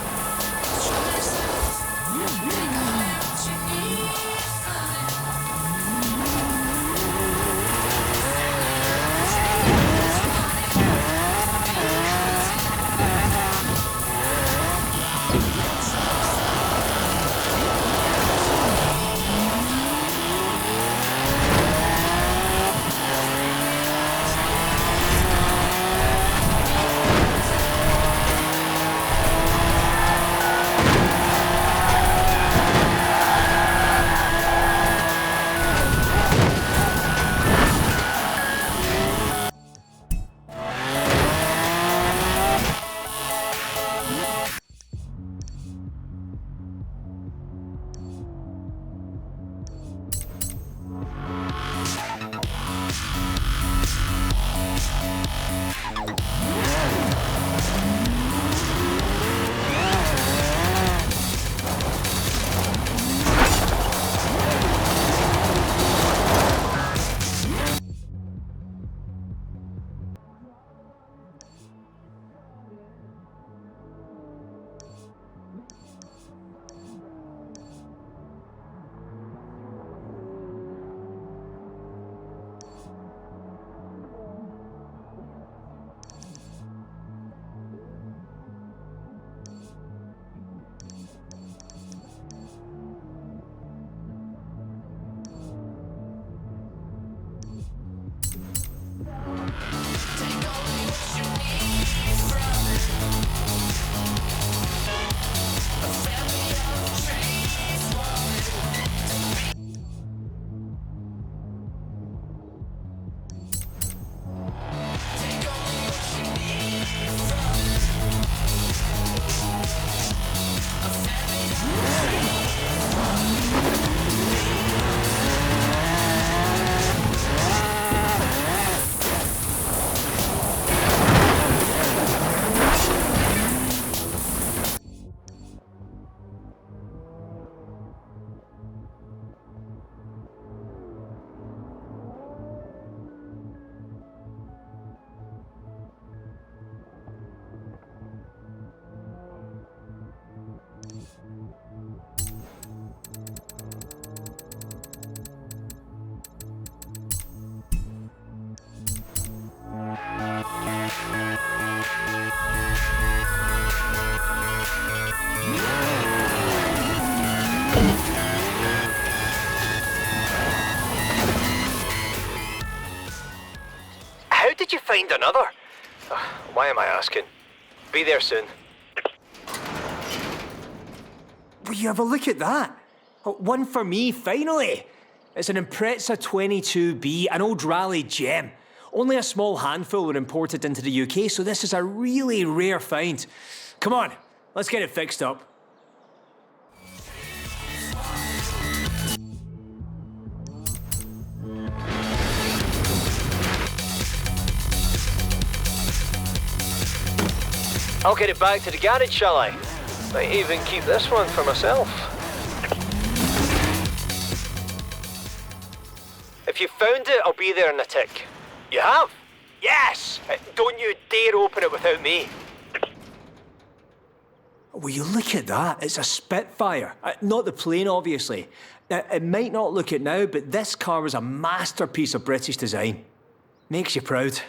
How did you find another? Why am I asking? Be there soon. Will you have a look at that? One for me, finally. It's an Impreza 22B, an old rally gem. Only a small handful were imported into the UK, so this is a really rare find. Come on, let's get it fixed up. I'll get it back to the garage, shall I? Might even keep this one for myself. If you found it, I'll be there in a tick. You have? Yes! Don't you dare open it without me. Will you look at that? It's a Spitfire. Not the plane, obviously. Now, it might not look it now, but this car was a masterpiece of British design. Makes you proud.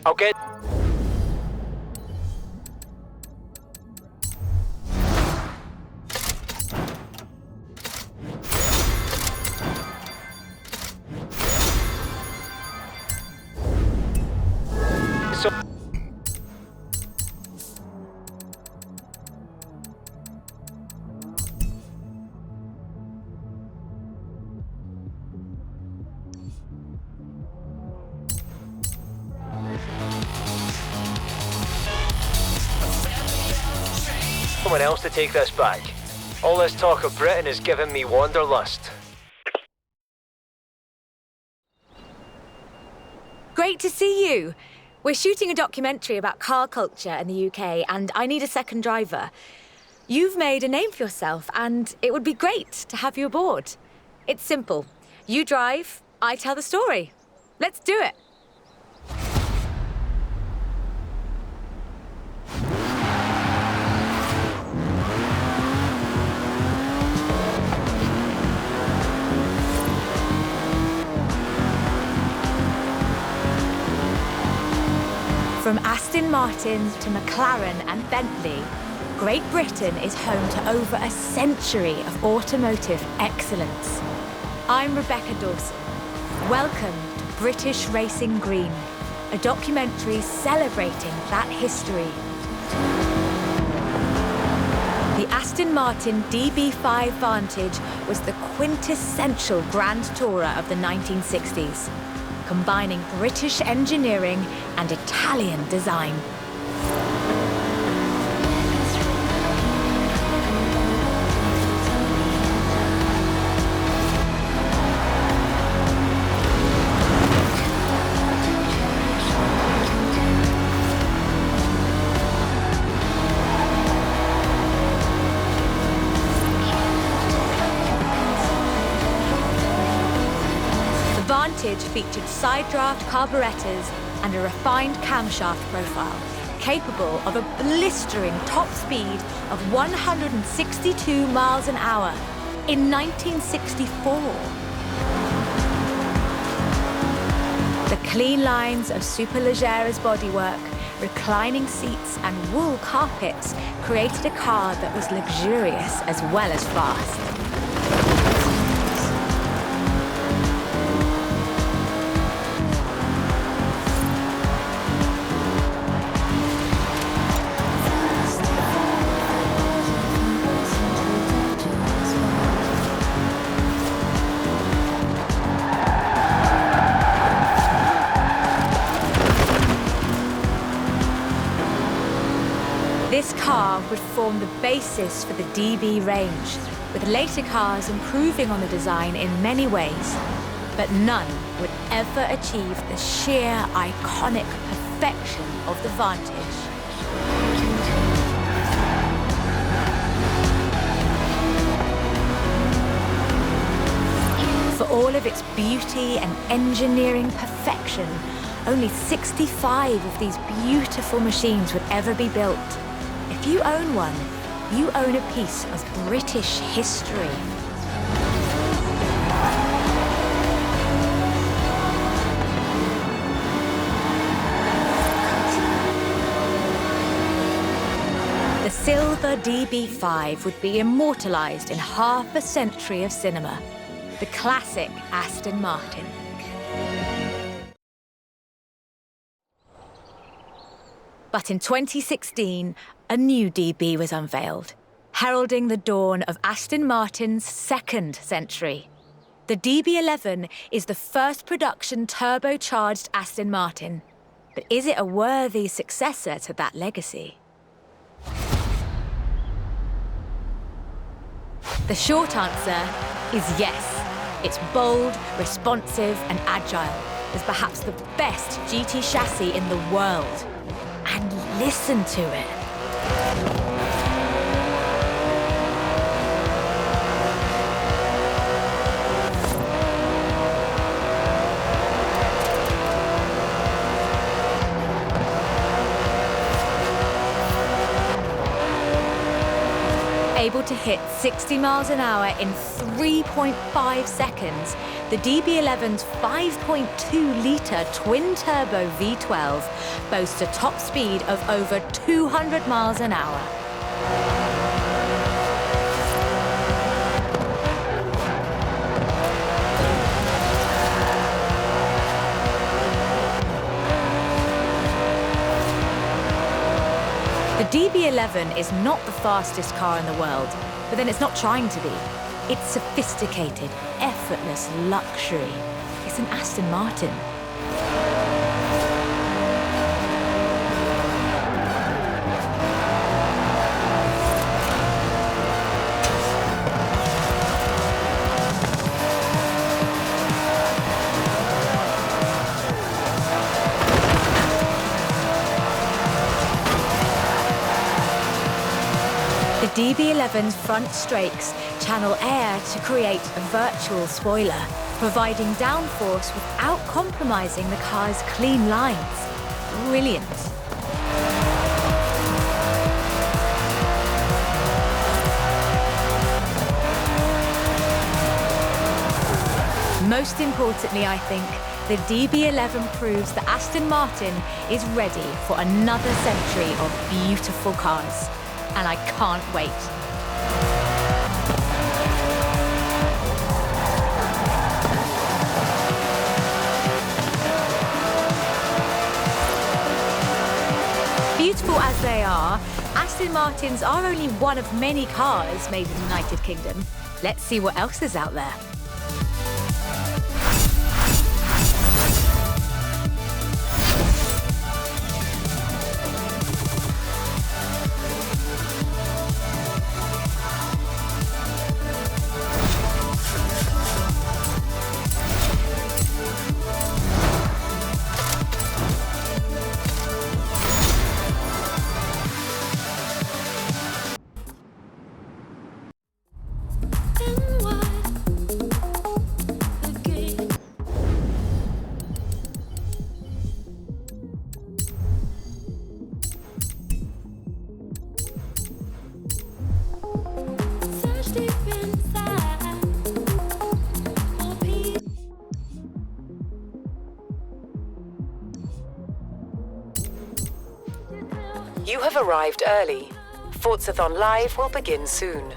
I'll get... someone else to take this back. All this talk of Britain is giving me wanderlust. Great to see you. We're shooting a documentary about car culture in the UK, and I need a second driver. You've made a name for yourself, and it would be great to have you aboard. It's simple. You drive, I tell the story. Let's do it. From Aston Martin to McLaren and Bentley, Great Britain is home to over a century of automotive excellence. I'm Rebecca Dawson. Welcome to British Racing Green, a documentary celebrating that history. The Aston Martin DB5 Vantage was the quintessential Grand Tourer of the 1960s, combining British engineering and Italian design. Vantage featured side-draft carburetors and a refined camshaft profile, capable of a blistering top speed of 162 miles an hour in 1964. The clean lines of Superleggera's bodywork, reclining seats and wool carpets created a car that was luxurious as well as fast. This car would form the basis for the DB range, with later cars improving on the design in many ways. But none would ever achieve the sheer iconic perfection of the Vantage. For all of its beauty and engineering perfection, only 65 of these beautiful machines would ever be built. If you own one, you own a piece of British history. The silver DB5 would be immortalised in half a century of cinema. The classic Aston Martin. But in 2016, a new DB was unveiled, heralding the dawn of Aston Martin's second century. The DB11 is the first production turbocharged Aston Martin. But is it a worthy successor to that legacy? The short answer is yes. It's bold, responsive, and agile. It's perhaps the best GT chassis in the world. And listen to it. Able to hit 60 miles an hour in 3.5 seconds, the DB11's 5.2-litre twin-turbo V12 boasts a top speed of over 200 miles an hour. The DB11 is not the fastest car in the world, but then it's not trying to be. It's sophisticated, effortless luxury. It's an Aston Martin. DB11's front strakes channel air to create a virtual spoiler, providing downforce without compromising the car's clean lines. Brilliant. Most importantly, I think, the DB11 proves that Aston Martin is ready for another century of beautiful cars. And I can't wait. Beautiful as they are, Aston Martins are only one of many cars made in the United Kingdom. Let's see what else is out there. You have arrived early. Forzathon Live will begin soon.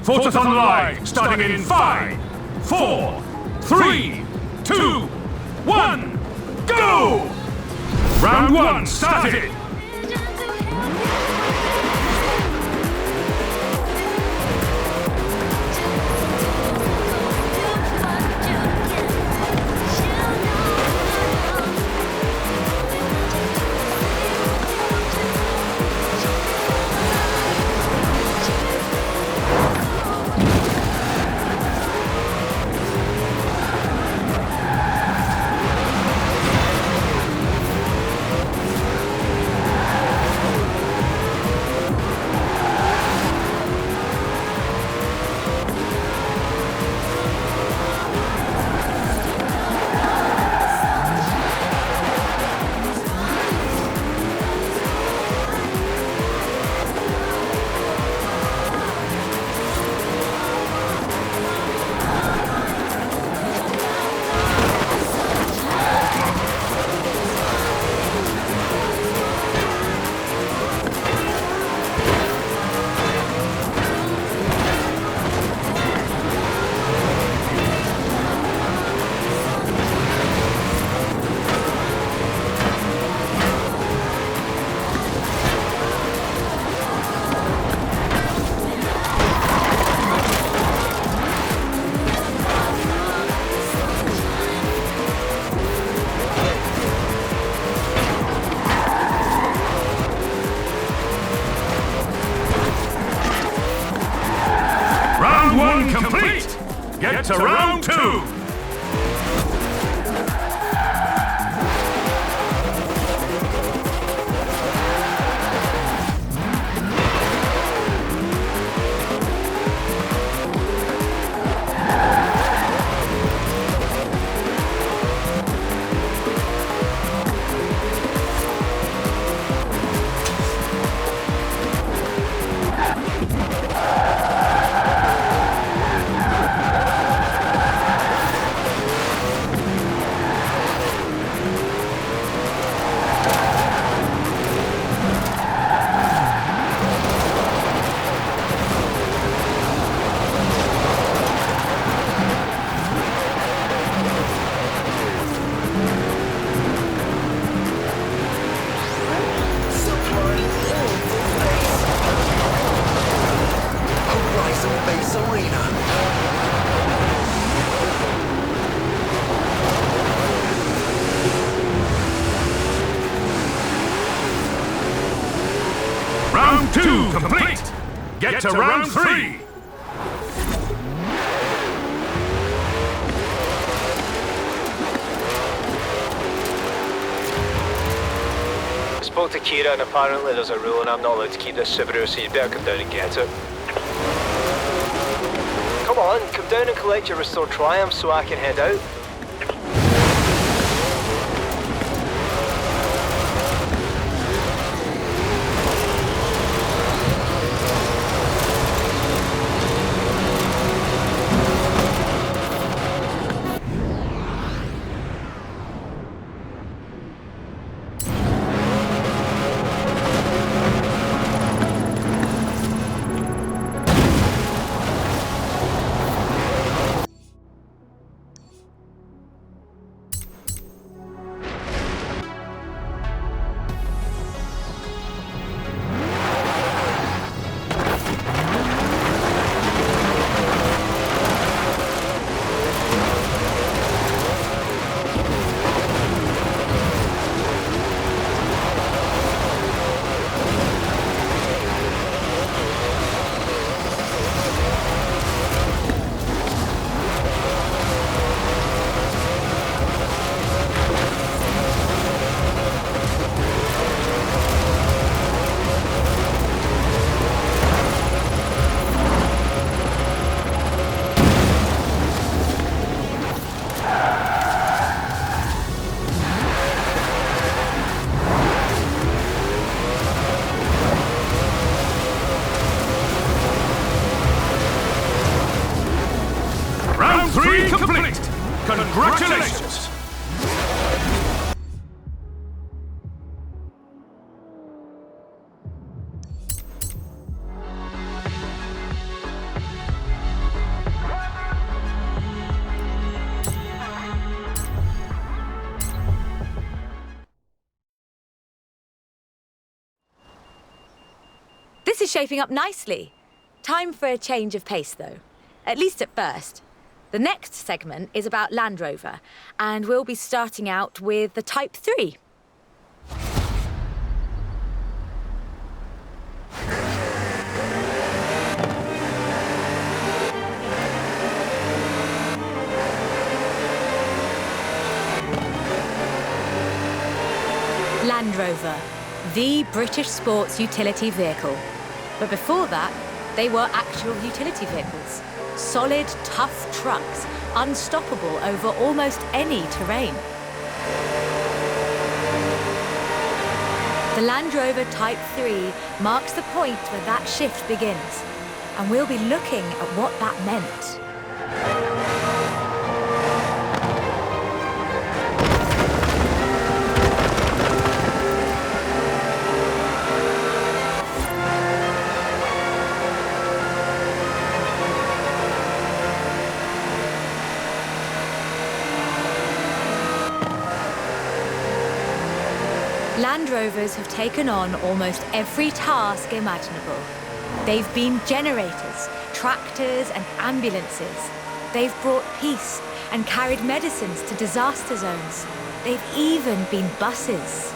Forzathon Live, starting in 5, 4, 3, 2, 1, go! Round 1 started! Round 2. Horizon Base Arena. Round 2 complete. Get to round 3. I spoke to Kira and apparently there's a rule and I'm not allowed to keep this Subaru, so you'd better come down and get it. Come on, come down and collect your restored Triumph so I can head out. Round 3 complete. Congratulations. This is shaping up nicely. Time for a change of pace, though. At least at first. The next segment is about Land Rover, and we'll be starting out with the Type 3. Land Rover, the British sports utility vehicle. But before that, they were actual utility vehicles. Solid, tough trucks, unstoppable over almost any terrain. The Land Rover Type 3 marks the point where that shift begins, and we'll be looking at what that meant. Land Rovers have taken on almost every task imaginable. They've been generators, tractors and ambulances. They've brought peace and carried medicines to disaster zones. They've even been buses.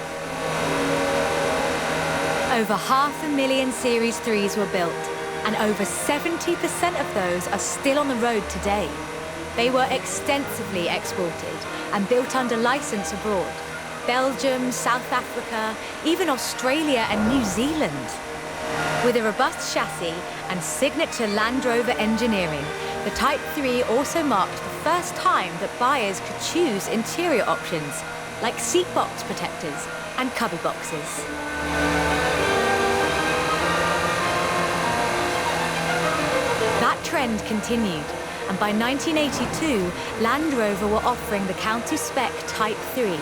Over 500,000 Series 3s were built, and over 70% of those are still on the road today. They were extensively exported and built under license abroad. Belgium, South Africa, even Australia and New Zealand. With a robust chassis and signature Land Rover engineering, the Type 3 also marked the first time that buyers could choose interior options, like seat box protectors and cubby boxes. That trend continued, and by 1982, Land Rover were offering the county-spec Type 3.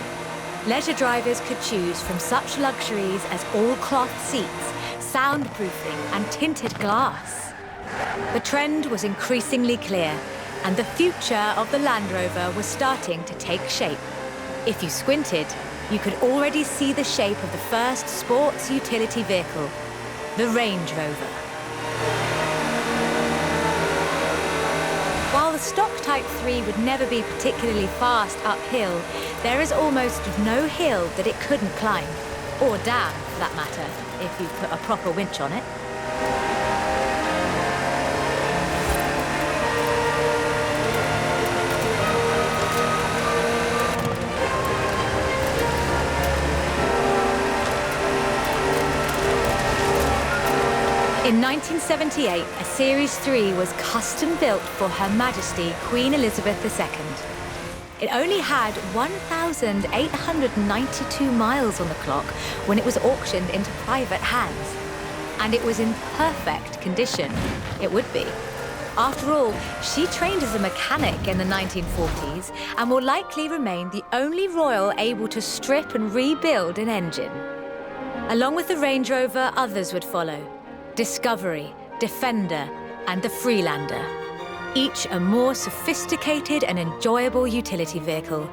Leisure drivers could choose from such luxuries as all-cloth seats, soundproofing and tinted glass. The trend was increasingly clear, and the future of the Land Rover was starting to take shape. If you squinted, you could already see the shape of the first sports utility vehicle, the Range Rover. While the stock Type 3 would never be particularly fast uphill, there is almost no hill that it couldn't climb, or down for that matter, if you put a proper winch on it. In 1978, a Series 3 was custom built for Her Majesty Queen Elizabeth II. It only had 1,892 miles on the clock when it was auctioned into private hands. And it was in perfect condition. It would be. After all, she trained as a mechanic in the 1940s and will likely remain the only royal able to strip and rebuild an engine. Along with the Range Rover, others would follow. Discovery, Defender, and the Freelander. Each a more sophisticated and enjoyable utility vehicle.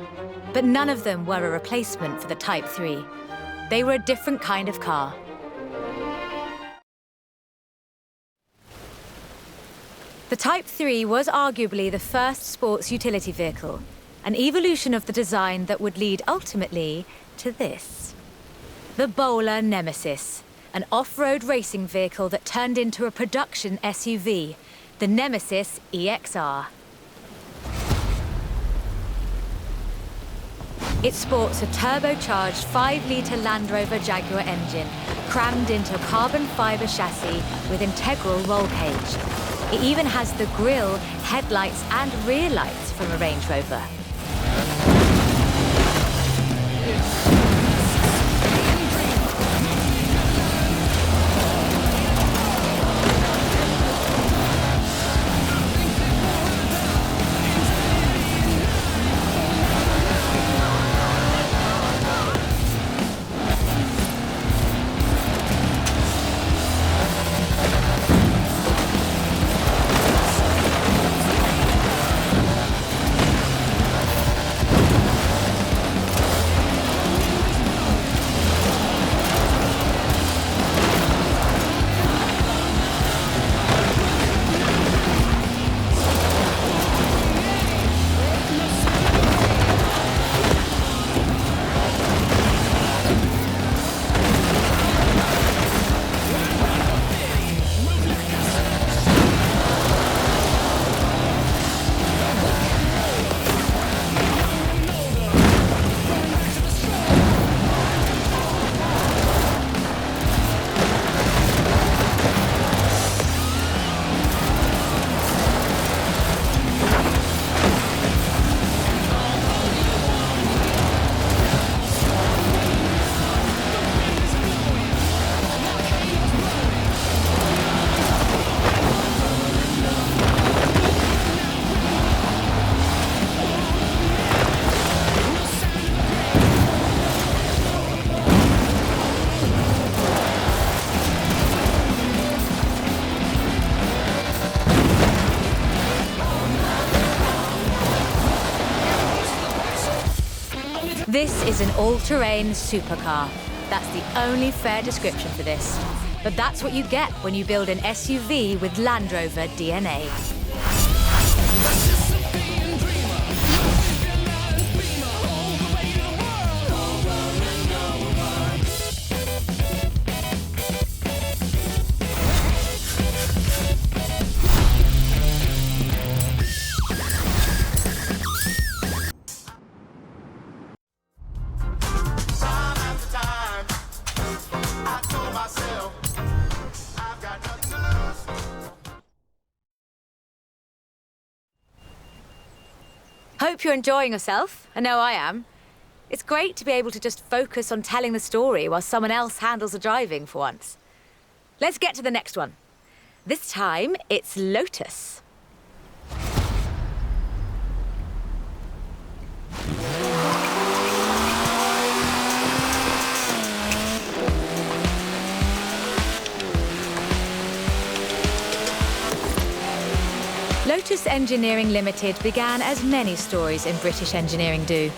But none of them were a replacement for the Type 3. They were a different kind of car. The Type 3 was arguably the first sports utility vehicle, an evolution of the design that would lead ultimately to this. The Bowler Nemesis, an off-road racing vehicle that turned into a production SUV, the Nemesis EXR. It sports a turbocharged 5-litre Land Rover Jaguar engine, crammed into a carbon fibre chassis with integral roll cage. It even has the grille, headlights and rear lights from a Range Rover. This is an all-terrain supercar. That's the only fair description for this. But that's what you get when you build an SUV with Land Rover DNA. Hope you're enjoying yourself. I know I am. It's great to be able to just focus on telling the story while someone else handles the driving for once. Let's get to the next one. This time, it's Lotus. Lotus Engineering Limited began as many stories in British engineering do,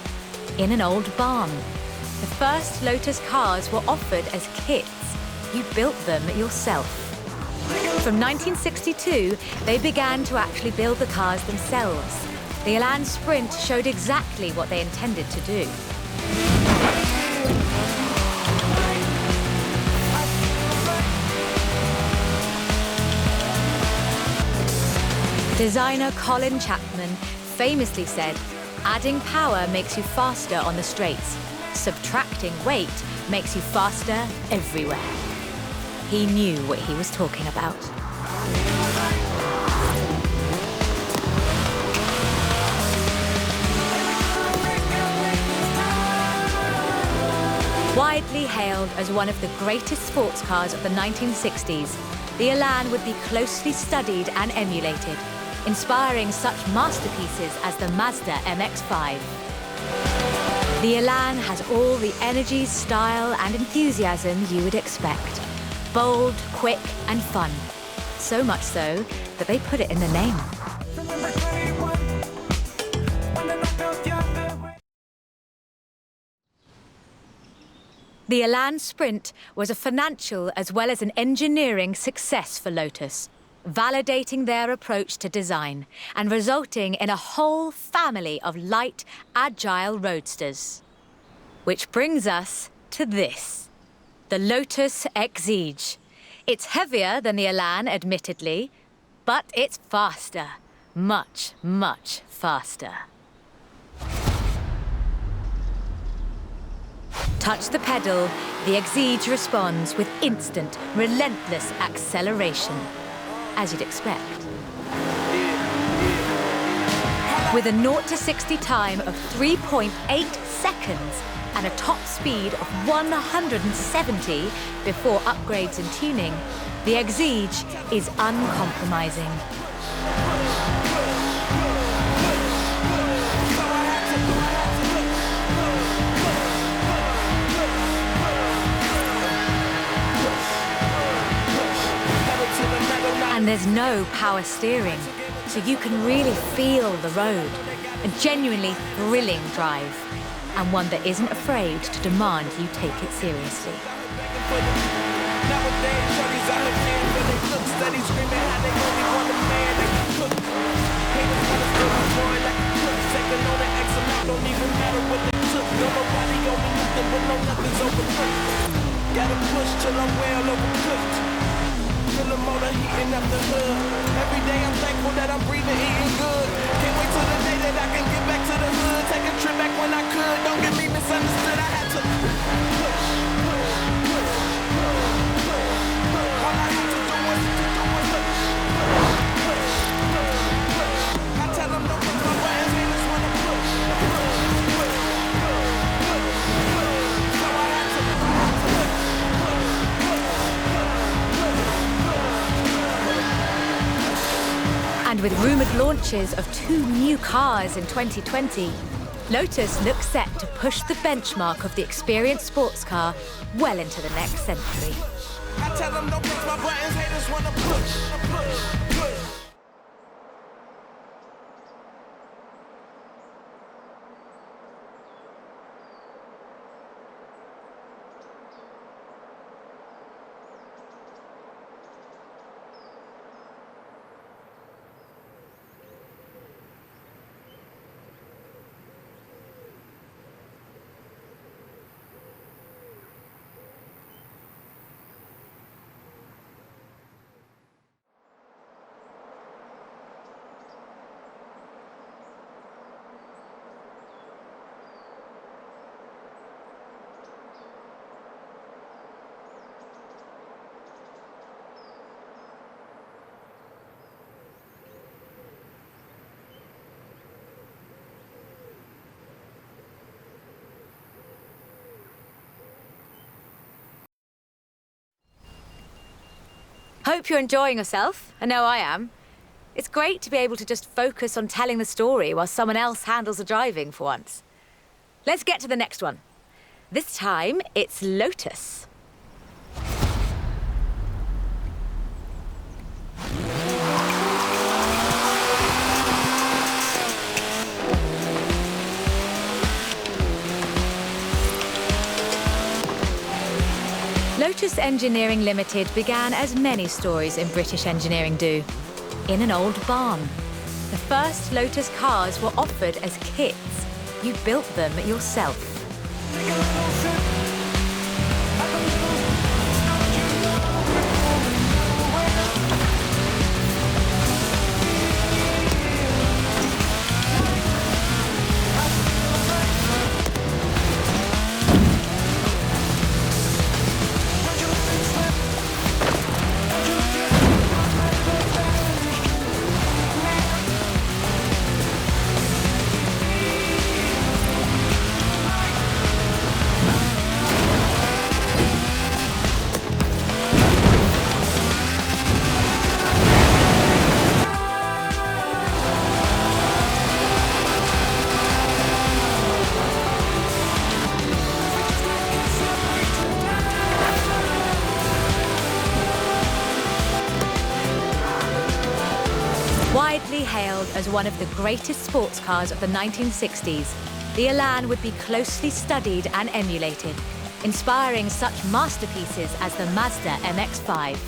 in an old barn. The first Lotus cars were offered as kits. You built them yourself. From 1962, they began to actually build the cars themselves. The Elan Sprint showed exactly what they intended to do. Designer Colin Chapman famously said, "Adding power makes you faster on the straights. Subtracting weight makes you faster everywhere." He knew what he was talking about. Widely hailed as one of the greatest sports cars of the 1960s, the Elan would be closely studied and emulated, inspiring such masterpieces as the Mazda MX-5. The Elan has all the energy, style, and enthusiasm you would expect. Bold, quick, and fun. So much so that they put it in the name. The Elan Sprint was a financial as well as an engineering success for Lotus, validating their approach to design and resulting in a whole family of light, agile roadsters. Which brings us to this, the Lotus Exige. It's heavier than the Elan, admittedly, but it's faster. Much, much faster. Touch the pedal, the Exige responds with instant, relentless acceleration, as you'd expect. With a 0 to 60 time of 3.8 seconds and a top speed of 170 before upgrades and tuning, the Exige is uncompromising. And there's no power steering, so you can really feel the road. A genuinely thrilling drive, and one that isn't afraid to demand you take it seriously. Gotta push till I'm well overcooked. Feel the motor heating up the hood. Every day I'm thankful that I'm breathing, eating good. Can't wait till the day that I can get back to the hood. Take a trip back when I could. Don't get me misunderstood. I had to push. All I had to do was push. I tell them don't push my buttons, they just wanna push. So I had to And with rumoured launches of 2 new cars in 2020, Lotus looks set to push the benchmark of the experienced sports car well into the next century. I tell them don't push my buttons, haters wanna push. Hope you're enjoying yourself. I know I am. It's great to be able to just focus on telling the story while someone else handles the driving for once. Let's get to the next one. This time, it's Lotus. Lotus Engineering Limited began as many stories in British engineering do, in an old barn. The first Lotus cars were offered as kits. You built them yourself. Widely hailed as one of the greatest sports cars of the 1960s, the Elan would be closely studied and emulated, inspiring such masterpieces as the Mazda MX-5.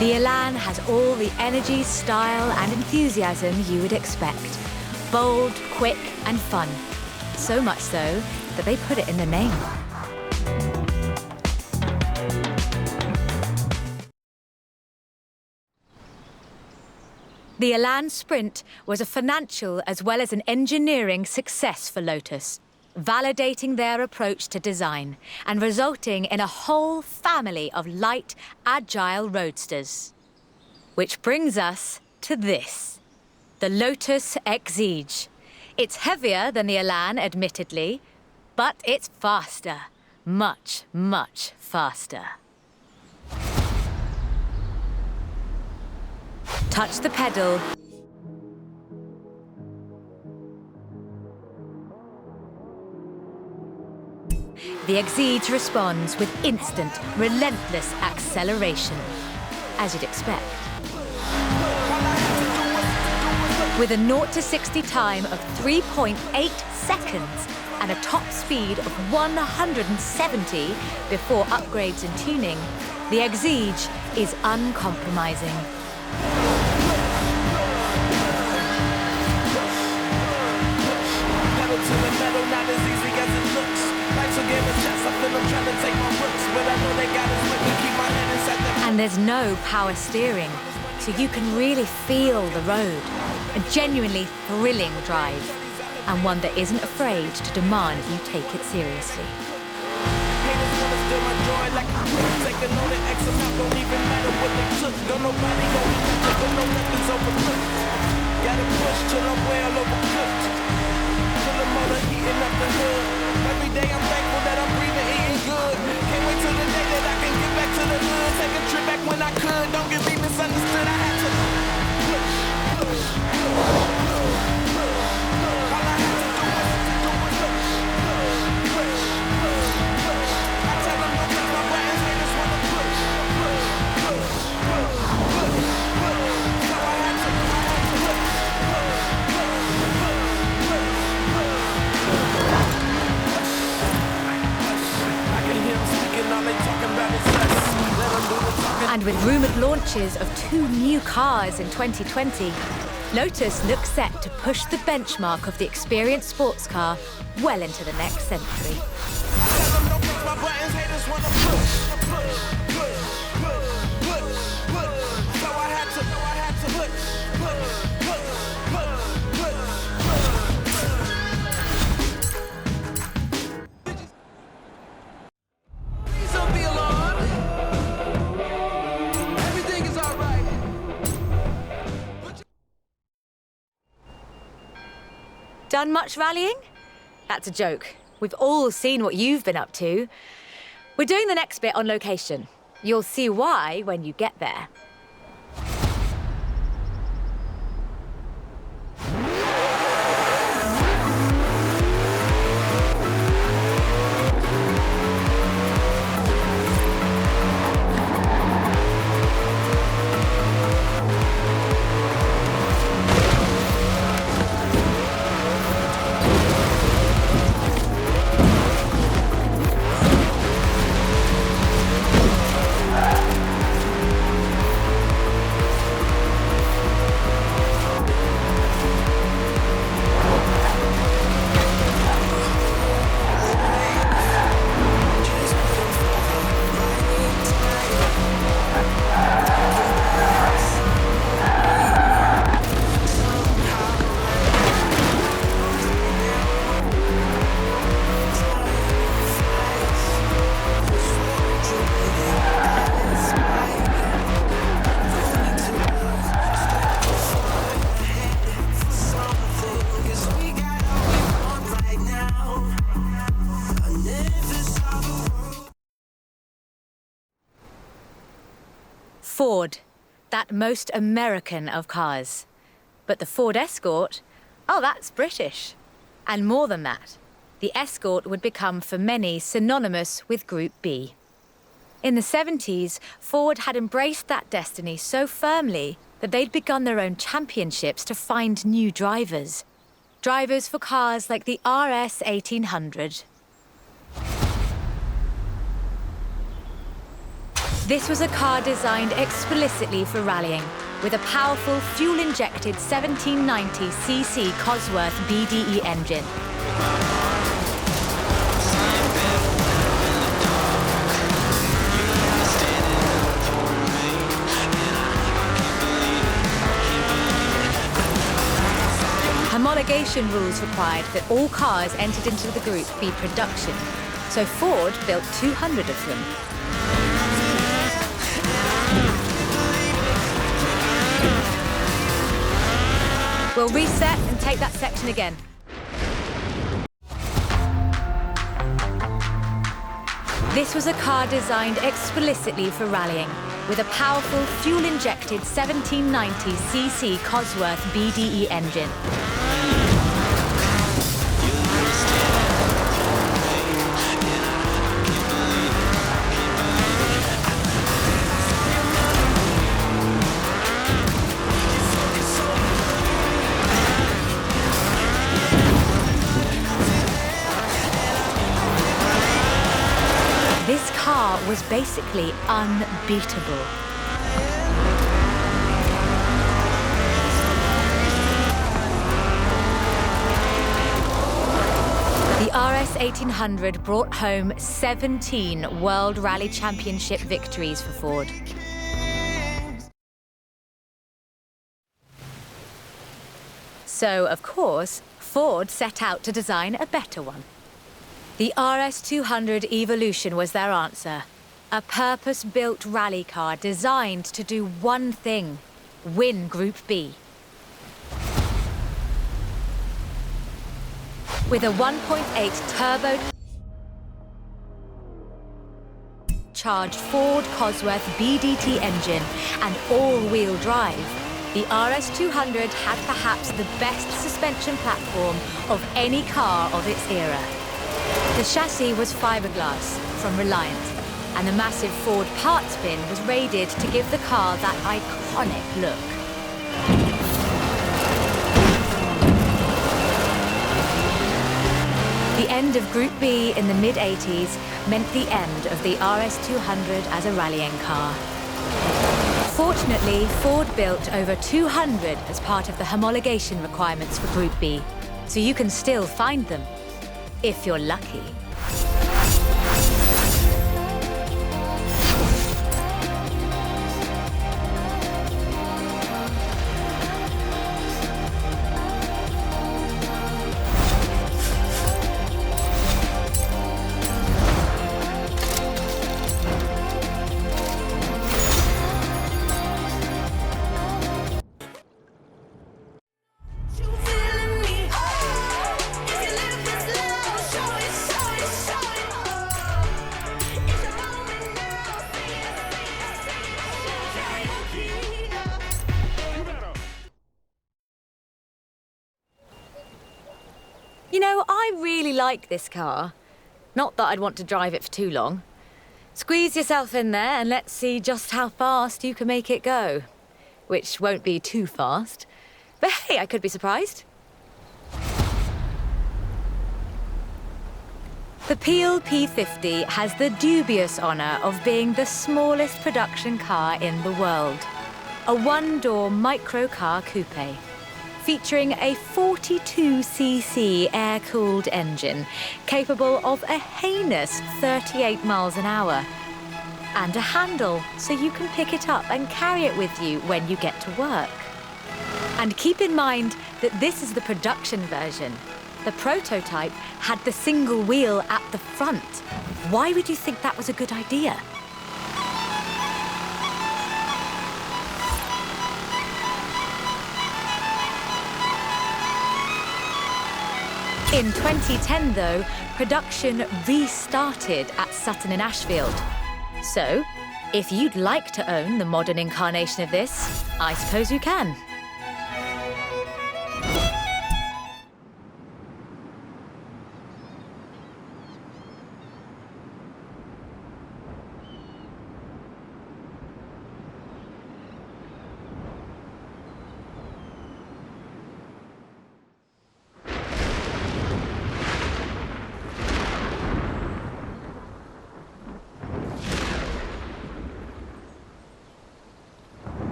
The Elan has all the energy, style and enthusiasm you would expect. Bold, quick and fun. So much so that they put it in the name. The Elan Sprint was a financial as well as an engineering success for Lotus, validating their approach to design and resulting in a whole family of light, agile roadsters. Which brings us to this, the Lotus Exige. It's heavier than the Elan, admittedly, but it's faster. Much, much faster. Touch the pedal. The Exige responds with instant, relentless acceleration, as you'd expect. With a 0 to 60 time of 3.8 seconds and a top speed of 170 before upgrades and tuning, the Exige is uncompromising. And there's no power steering, so you can really feel the road. A genuinely thrilling drive, and one that isn't afraid to demand you take it seriously. Gotta push till I'm well overcooked. Till the motor heating up the hood. Every day I'm thankful that I'm breathing, eating good. Can't wait till the day that I can get back to the hood. Take a trip back when I could. Don't get me misunderstood. I had to push. All I had to do was push. I tell them don't press my buttons, they just wanna push. So I had to push. And with rumoured launches of 2 new cars in 2020, Lotus looks set to push the benchmark of the experienced sports car well into the next century. Done much rallying? That's a joke. We've all seen what you've been up to. We're doing the next bit on location. You'll see why when you get there. Ford, that most American of cars. But the Ford Escort, oh, that's British. And more than that, the Escort would become for many synonymous with Group B. In the 70s, Ford had embraced that destiny so firmly that they'd begun their own championships to find new drivers. Drivers for cars like the RS 1800. This was a car designed explicitly for rallying, with a powerful fuel-injected 1790cc Cosworth BDE engine. Homologation rules required that all cars entered into the Group be production, so Ford built 200 of them. We'll reset and take that section again. This was a car designed explicitly for rallying, with a powerful fuel-injected 1790cc Cosworth BDE engine. This car was basically unbeatable. The RS 1800 brought home 17 World Rally Championship victories for Ford. So, of course, Ford set out to design a better one. The RS 200 Evolution was their answer. A purpose-built rally car designed to do one thing: win Group B. With a 1.8 turbo charged Ford Cosworth BDT engine and all-wheel drive, the RS 200 had perhaps the best suspension platform of any car of its era. The chassis was fiberglass from Reliant, and the massive Ford parts bin was raided to give the car that iconic look. The end of Group B in the mid-80s meant the end of the RS 200 as a rallying car. Fortunately, Ford built over 200 as part of the homologation requirements for Group B, so you can still find them, if you're lucky. You know, I really like this car. Not that I'd want to drive it for too long. Squeeze yourself in there and let's see just how fast you can make it go. Which won't be too fast. But hey, I could be surprised. The Peel P50 has the dubious honour of being the smallest production car in the world. A one-door microcar coupe, featuring a 42cc air-cooled engine capable of a heinous 38 miles an hour. And a handle so you can pick it up and carry it with you when you get to work. And keep in mind that this is the production version. The prototype had the single wheel at the front. Why would you think that was a good idea? In 2010, though, production restarted at Sutton in Ashfield. So, if you'd like to own the modern incarnation of this, I suppose you can.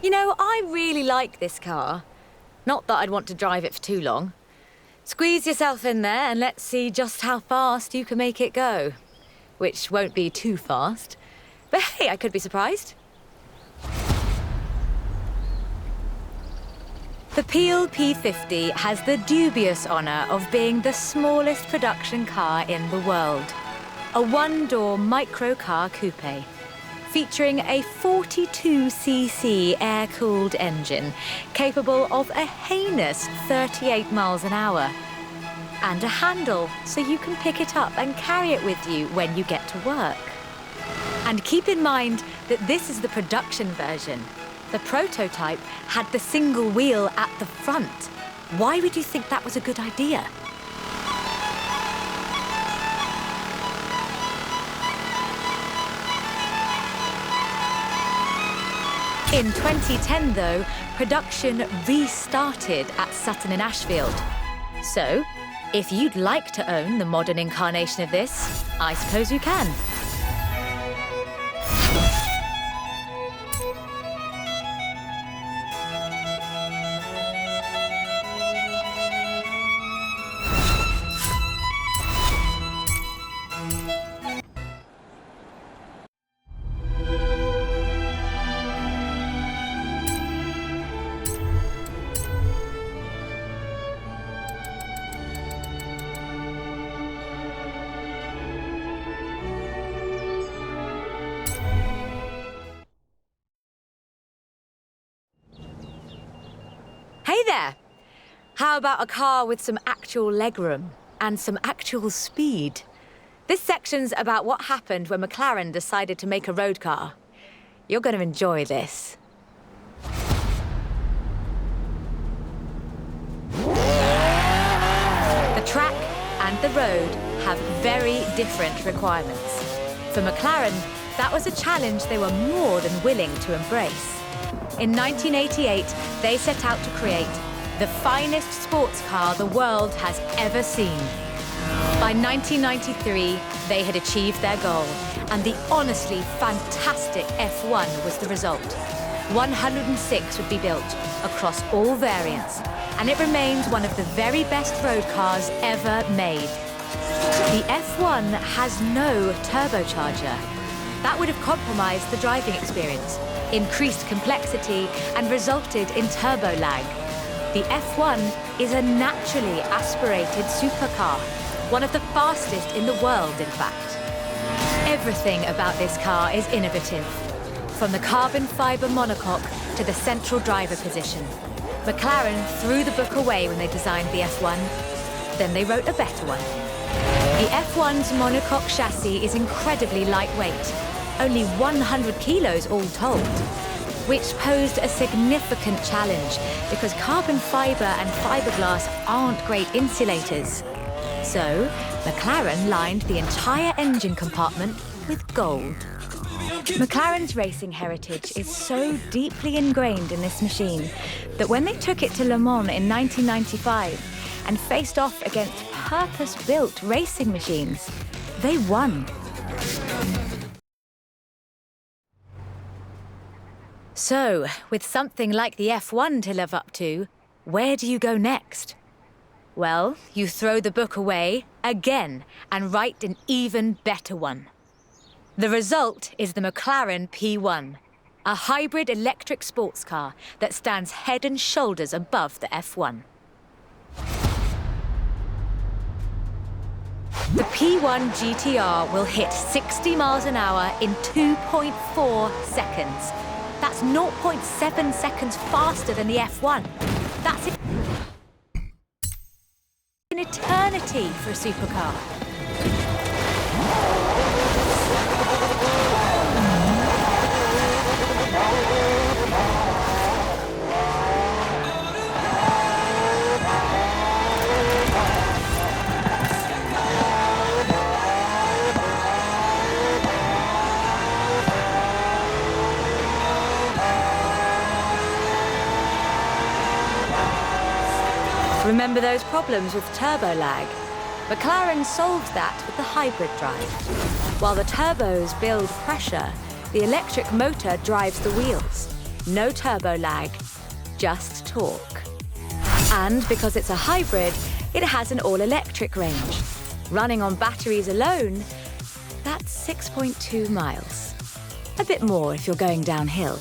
You know, I really like this car. Not that I'd want to drive it for too long. Squeeze yourself in there and let's see just how fast you can make it go. Which won't be too fast. But hey, I could be surprised. The Peel P50 has the dubious honour of being the smallest production car in the world. A one-door microcar coupe, featuring a 42cc air-cooled engine capable of a heinous 38 miles an hour. And a handle so you can pick it up and carry it with you when you get to work. And keep in mind that this is the production version. The prototype had the single wheel at the front. Why would you think that was a good idea? In 2010, though, production restarted at Sutton in Ashfield. So, if you'd like to own the modern incarnation of this, I suppose you can. Hey there! How about a car with some actual legroom and some actual speed? This section's about what happened when McLaren decided to make a road car. You're going to enjoy this. The track and the road have very different requirements. For McLaren, that was a challenge they were more than willing to embrace. In 1988, they set out to create the finest sports car the world has ever seen. By 1993, they had achieved their goal, and the honestly fantastic F1 was the result. 106 would be built across all variants, and it remains one of the very best road cars ever made. The F1 has no turbocharger. That would have compromised the driving experience, increased complexity, and resulted in turbo lag. The F1 is a naturally aspirated supercar, one of the fastest in the world, in fact. Everything about this car is innovative, from the carbon fibre monocoque to the central driver position. McLaren threw the book away when they designed the F1. Then they wrote a better one. The F1's monocoque chassis is incredibly lightweight, only 100 kilos all told. which posed a significant challenge because carbon fibre and fiberglass aren't great insulators. So, McLaren lined the entire engine compartment with gold. McLaren's racing heritage is so deeply ingrained in this machine that when they took it to Le Mans in 1995 and faced off against purpose-built racing machines, they won. So, with something like the F1 to live up to, where do you go next? Well, you throw the book away again and write an even better one. The result is the McLaren P1, a hybrid electric sports car that stands head and shoulders above the F1. The P1 GTR will hit 60 miles an hour in 2.4 seconds. That's 0.7 seconds faster than the F1. That's an eternity for a supercar. Remember those problems with turbo lag? McLaren solved that with the hybrid drive. While the turbos build pressure, the electric motor drives the wheels. No turbo lag, just torque. And because it's a hybrid, it has an all-electric range. Running on batteries alone, that's 6.2 miles. A bit more if you're going downhill.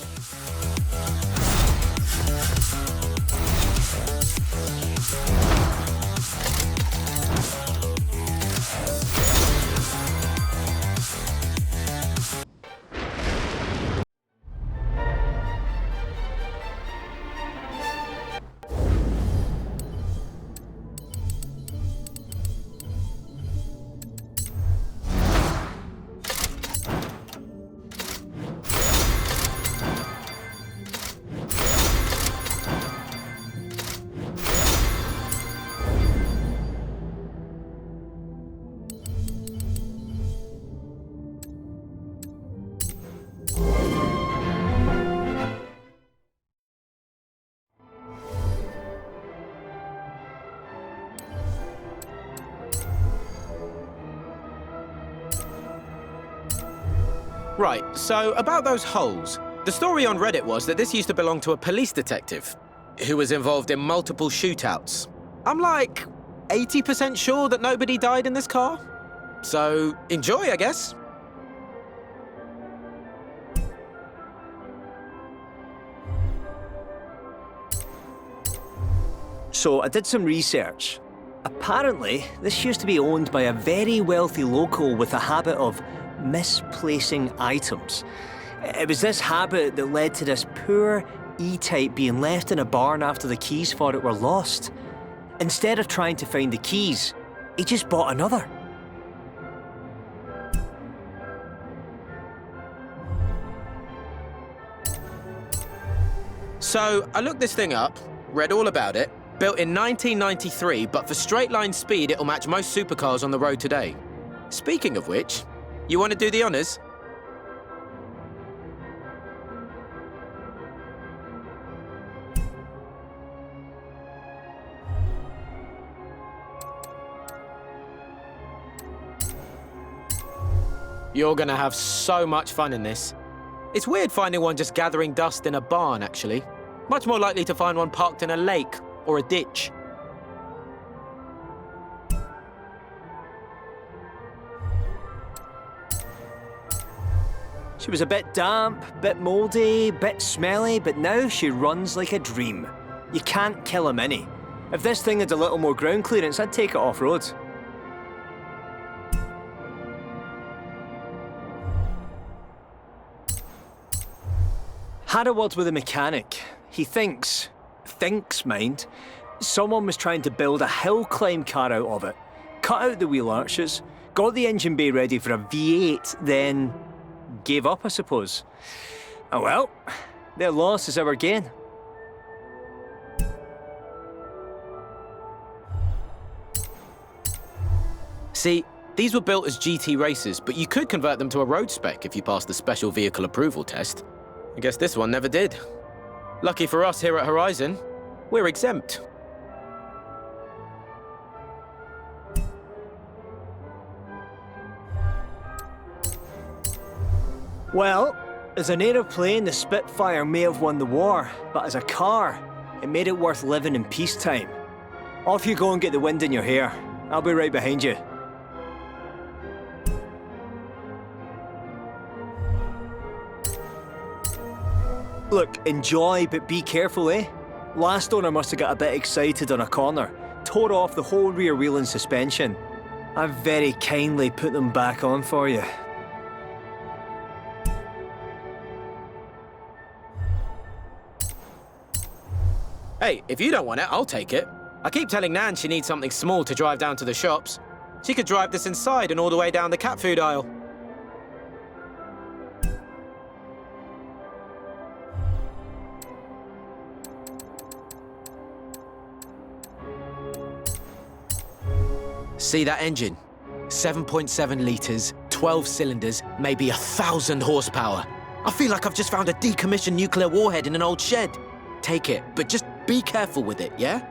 Right, so about those holes. The story on Reddit was that this used to belong to a police detective who was involved in multiple shootouts. I'm like 80% sure that nobody died in this car. So enjoy, I guess. So I did some research. Apparently, this used to be owned by a very wealthy local with a habit of misplacing items. It was this habit that led to this poor E-Type being left in a barn after the keys for it were lost. Instead of trying to find the keys, he just bought another. So I looked this thing up, read all about it. Built in 1993, but for straight line speed, it'll match most supercars on the road today. Speaking of which, you want to do the honors? You're gonna have so much fun in this. It's weird finding one just gathering dust in a barn, actually. Much more likely to find one parked in a lake or a ditch. She was a bit damp, bit mouldy, bit smelly, but now she runs like a dream. You can't kill a Mini. If this thing had a little more ground clearance, I'd take it off-road. Had a word with a mechanic. He thinks, mind, someone was trying to build a hill climb car out of it, cut out the wheel arches, got the engine bay ready for a V8, then gave up, I suppose. Oh well, Their loss is our gain. See, these were built as GT races, but you could convert them to a road spec if you passed the special vehicle approval test. I guess this one never did. Lucky for us here at Horizon, we're exempt. Well, as an aeroplane, the Spitfire may have won the war, but as a car, it made it worth living in peacetime. Off you go and get the wind in your hair. I'll be right behind you. Look, enjoy, but be careful, eh? Last owner must have got a bit excited on a corner, tore off the whole rear wheel and suspension. I've very kindly put them back on for you. Hey, if you don't want it, I'll take it. I keep telling Nan she needs something small to drive down to the shops. She could drive this inside and all the way down the cat food aisle. See that engine? 7.7 litres, 12 cylinders, maybe 1,000 horsepower. I feel like I've just found a decommissioned nuclear warhead in an old shed. Take it, but just be careful with it, yeah?